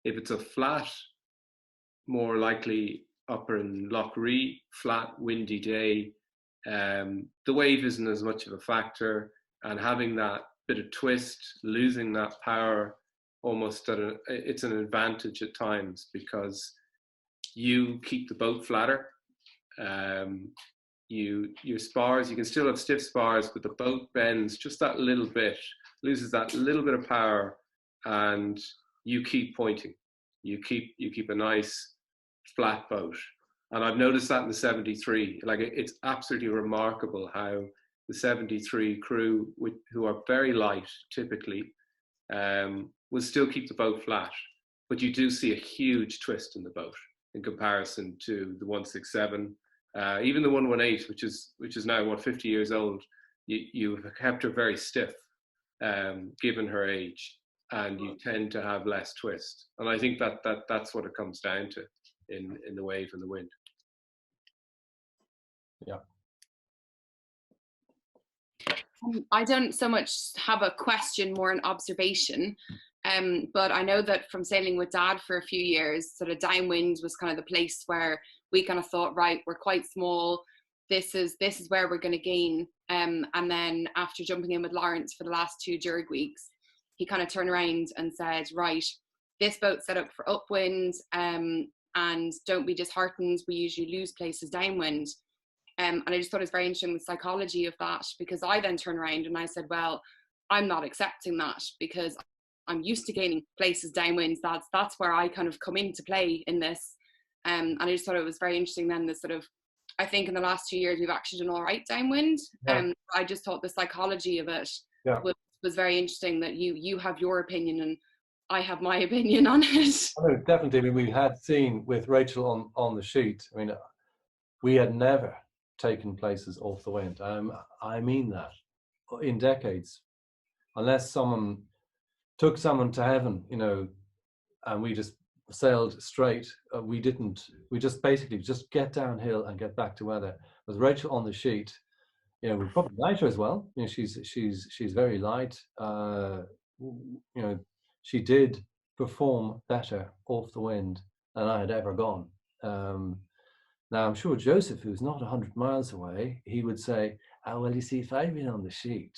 If it's a flat, more likely upper in Lough, flat windy day, the wave isn't as much of a factor, and having that bit of twist, losing that power, almost it's an advantage at times, because you keep the boat flatter. Your spars, you can still have stiff spars, but the boat bends just that little bit, loses that little bit of power, and you keep pointing. You keep a nice flat boat. And I've noticed that in the 73. Like, it's absolutely remarkable how the 73 crew, who are very light typically, will still keep the boat flat. But you do see a huge twist in the boat in comparison to the 167. Even the 118, which is now, 50 years old, you've kept her very stiff, given her age, and you tend to have less twist. And I think that's what it comes down to in the wave and the wind. Yeah. I don't so much have a question, more an observation. But I know that from sailing with Dad for a few years, sort of downwind was kind of the place where we kind of thought, right, we're quite small. This is where we're going to gain. And then after jumping in with Laurence for the last 2 Jurg weeks, he kind of turned around and said, right, this boat's set up for upwind, and don't be disheartened. We usually lose places downwind. And I just thought it was very interesting, the psychology of that, because I then turned around and I said, well, I'm not accepting that, because I'm used to gaining places downwind. That's where I kind of come into play in this. And I just thought it was very interesting then, the sort of, I think in the last 2 years, we've actually done all right downwind. Yeah. I just thought the psychology of it Yeah. was very interesting, that you have your opinion and I have my opinion on it. Oh, definitely. I mean, we had seen with Rachel on the sheet, I mean, we had never taken places off the wind. I mean that, in decades, unless someone took someone to heaven, you know, and we just sailed straight. We didn't. We just basically just get downhill and get back to weather. With Rachel on the sheet, you know, we probably liked her as well. You know, she's very light. You know, she did perform better off the wind than I had ever gone. Now, I'm sure Joseph, who's not 100 miles away, he would say, oh, well, you see, if I'd been on the sheet.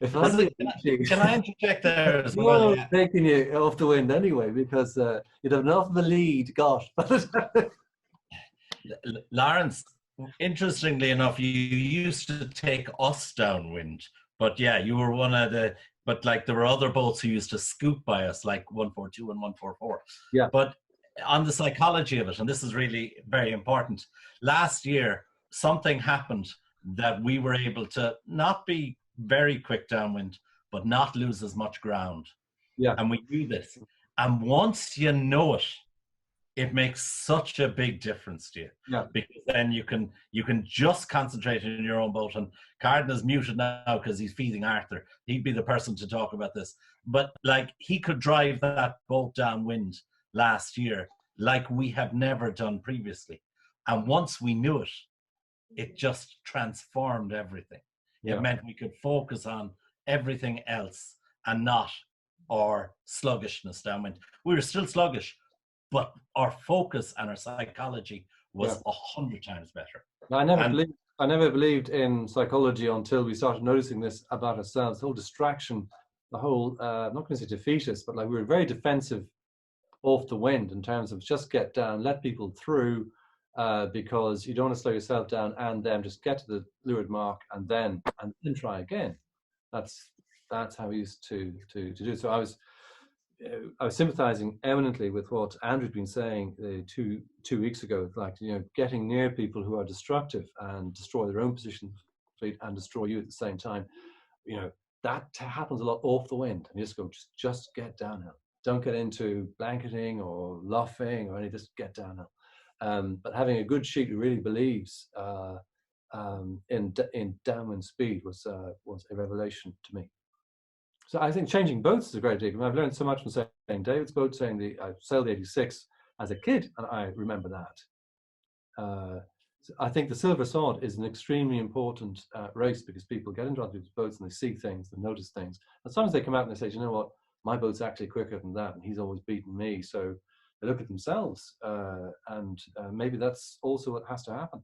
If I was can I interject there as well? Yeah. Taking you off the wind anyway, because you'd have enough of a lead, gosh. Laurence, interestingly enough, you used to take us downwind, but yeah, you were one of the, but like there were other boats who used to scoop by us, like 142 and 144. Yeah. But on the psychology of it, and this is really very important, last year, something happened that we were able to not be very quick downwind, but not lose as much ground. Yeah. And we do this. And once you know it, it makes such a big difference to you. Yeah. Because then you can just concentrate in your own boat. And Carden is muted now because he's feeding Arthur. He'd be the person to talk about this. But like, he could drive that boat downwind last year like we have never done previously. And once we knew it, it just transformed everything. Yeah. It meant we could focus on everything else and not our sluggishness downwind. We were still sluggish, but our focus and our psychology was 100 times better. I never believed in psychology until we started noticing this about ourselves. The whole distraction, the whole, I'm not going to say defeatist, but like we were very defensive off the wind in terms of just get down, let people through, because you don't want to slow yourself down and then just get to the leeward mark and then try again. That's how we used to do. So I was sympathizing eminently with what Andrew'd been saying 2 weeks ago, like, you know, getting near people who are destructive and destroy their own position and destroy you at the same time. You know, that happens a lot off the wind. And you just go, just get downhill. Don't get into blanketing or luffing or anything, just get downhill. But having a good sheet who really believes in downwind speed was a revelation to me. So I think changing boats is a great idea. I mean, I've learned so much from sailing David's boat, I sailed the 86 as a kid, and I remember that. So I think the Silver Sod is an extremely important race because people get into other people's boats and they see things, they notice things. And sometimes they come out and they say, you know what, my boat's actually quicker than that, and he's always beaten me. So they look at themselves, and maybe that's also what has to happen.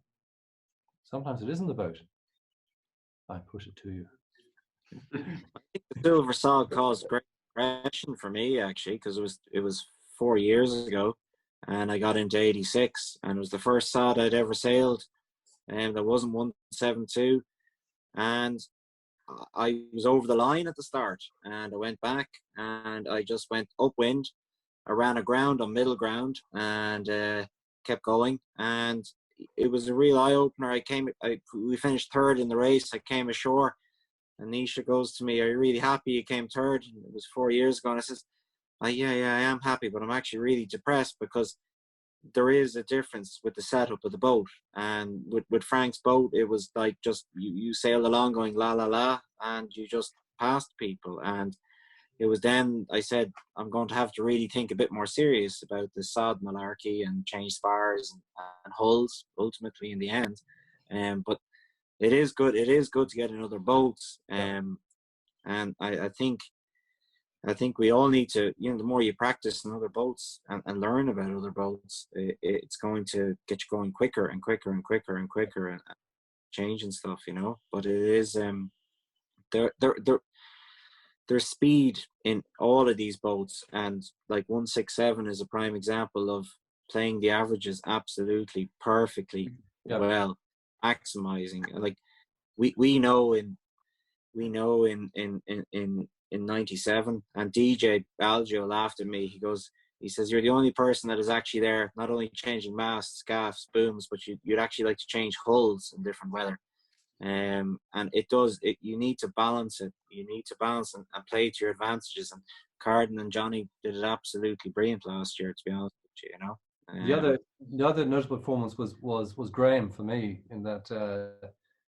Sometimes it isn't the boat. I push it to you. I think the Silver Sod caused great impression for me, actually, because it was 4 years ago, and I got into 86, and it was the first sod I'd ever sailed, and there wasn't 172, and I was over the line at the start, and I went back, and I just went upwind. I ran aground on middle ground, and kept going, and it was a real eye opener. We finished third in the race. I came ashore, and Nisha goes to me, "Are you really happy you came third?" And it was 4 years ago, and I says, "Yeah, I am happy, but I'm actually really depressed because there is a difference with the setup of the boat." And with Frank's boat, it was like just you sailed along going la la la, and you just passed people. And it was then I said, I'm going to have to really think a bit more serious about the sod malarkey and change spars and hulls ultimately in the end. But it is good. It is good to get another boat. And I think we all need to, the more you practice in other boats and learn about other boats, it's going to get you going quicker and quicker and quicker and quicker and changing stuff, But it is, there's speed in all of these boats, and like 167 is a prime example of playing the averages absolutely perfectly well, maximizing. Like we know in 97, and DJ Balgio laughed at me. He says, "You're the only person that is actually there, not only changing masts, gaffs, booms, but you'd actually like to change hulls in different weather." And you need to balance it. You need to balance and play to your advantages. And Carden and Jonny did it absolutely brilliant last year, to be honest with you. The other notable performance was Graham for me, in that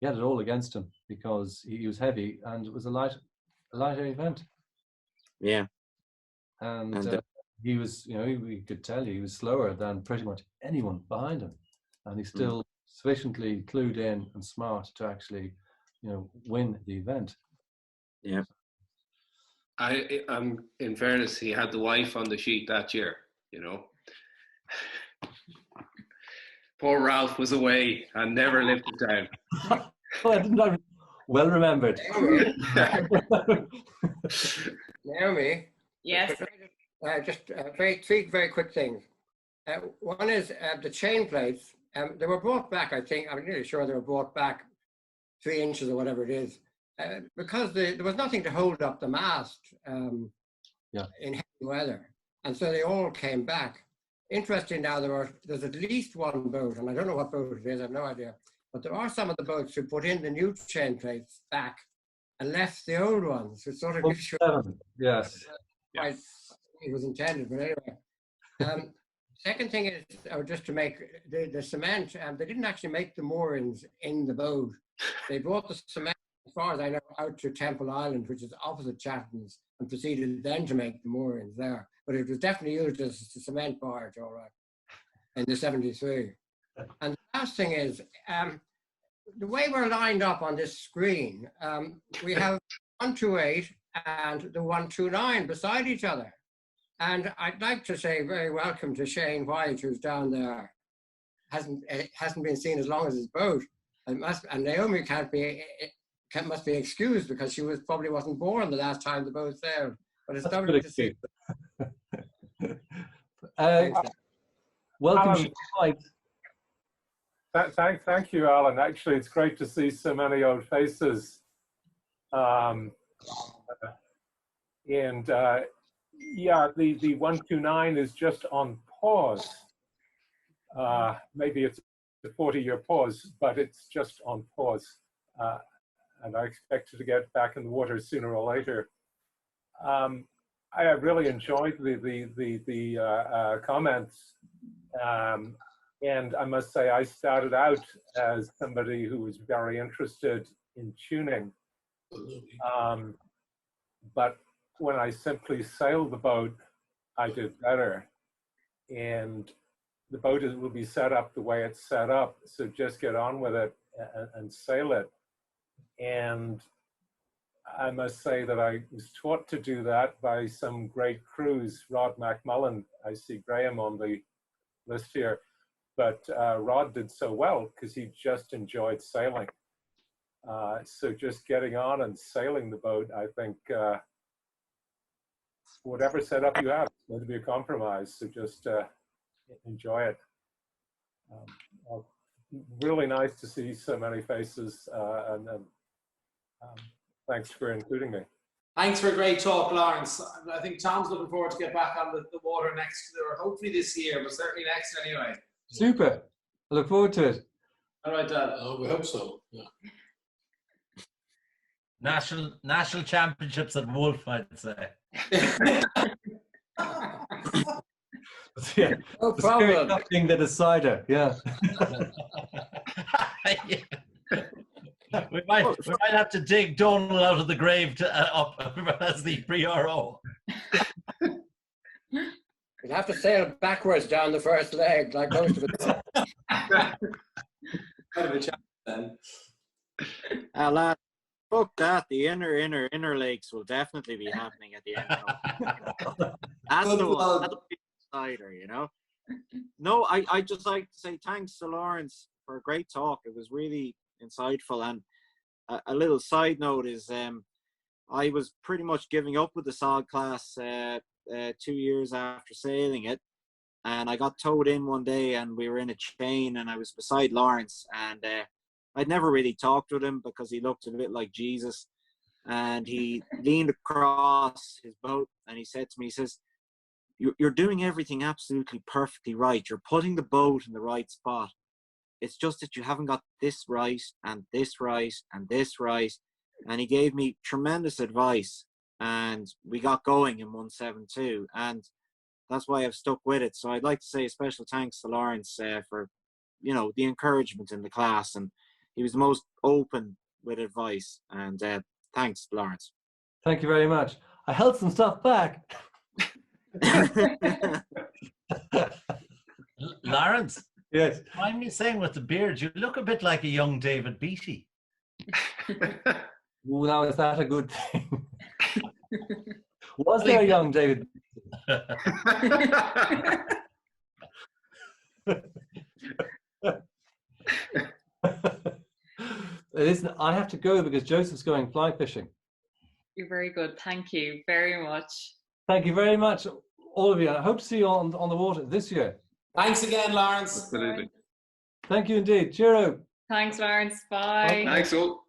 he had it all against him because he was heavy and it was a lighter event. Yeah. And he was, we could tell he was slower than pretty much anyone behind him, and he still sufficiently clued in and smart to actually, win the event. Yeah. In fairness, he had the wife on the sheet that year, Poor Ralph was away and never lived it down. Well remembered. Naomi? Yes. Just three very quick things. One is the chain plates. They were brought back, I think. I'm nearly sure they were brought back 3 inches or whatever it is, because there was nothing to hold up the mast in heavy weather. And so they all came back. Interesting now, there's at least one boat, and I don't know what boat it is, I have no idea, but there are some of the boats who put in the new chain plates back and left the old ones, which sort of gives you... Yes. It was intended, but anyway. Second thing is, just to make the cement, they didn't actually make the moorings in the boat. They brought the cement, as far as I know, out to Temple Island, which is opposite Chatham's, and proceeded then to make the moorings there. But it was definitely used as a cement barge, all right, in the 73. And the last thing is, the way we're lined up on this screen, we have 128 and the 129 beside each other. And I'd like to say very welcome to Shane White, who's down there. Hasn't been seen as long as his boat. And Naomi must be excused because she probably wasn't born the last time the boat sailed. But it's lovely to see. Welcome, Shane White. Thank you, Alan. Actually, it's great to see so many old faces. Yeah, the 129 is just on pause. Maybe it's a 40-year pause, but it's just on pause. And I expect it to get back in the water sooner or later. I have really enjoyed the comments. And I must say, I started out as somebody who was very interested in tuning. But when I simply sailed the boat, I did better. And the boat will be set up the way it's set up. So just get on with it and sail it. And I must say that I was taught to do that by some great crews. Rod McMullen, I see Graham on the list here. But Rod did so well because he just enjoyed sailing. So just getting on and sailing the boat, I think, whatever setup you have, it's going to be a compromise. So just enjoy it. Really nice to see so many faces. Thanks for including me. Thanks for a great talk, Laurence. I think Tom's looking forward to get back on the water next, or hopefully this year, but certainly next anyway. Super. I look forward to it. All right, Dad. We hope so. Yeah. National championships at Wolf, I'd say. Yeah. No The problem. spirit touching the decider. Yeah. We might have to dig Donald out of the grave to, up as the pre-RO. You'd have to sail backwards down the first leg, like most of it. Kind of a challenge then. Lad, fuck that. The inner lakes will definitely be happening at the end. That's the one. That'll be the decider, you know. No, I just like to say thanks to Laurence for a great talk. It was really insightful. And a little side note is I was pretty much giving up with the sod class 2 years after sailing it, and I got towed in one day and we were in a chain and I was beside Laurence, and I'd never really talked with him because he looked a bit like Jesus, and he leaned across his boat and he said to me, he says, you're doing everything absolutely perfectly right. You're putting the boat in the right spot. It's just that you haven't got this right and this right and this right. And he gave me tremendous advice, and we got going in 172, and that's why I've stuck with it. So I'd like to say a special thanks to Laurence for, you know, the encouragement in the class, and he was the most open with advice. And thanks, Laurence. Thank you very much. I held some stuff back. Laurence? Yes. Mind me saying with the beard, you look a bit like a young David Beattie. Well, now, is that a good thing? Was there a young David? Listen, I have to go because Joseph's going fly fishing. You're very good. Thank you very much. Thank you very much, all of you. I hope to see you on the water this year. Thanks again, Laurence. Absolutely. Thank you indeed. Cheerio. Thanks, Laurence. Bye. Thanks all.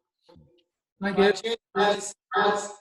Thank you. Cheers, guys.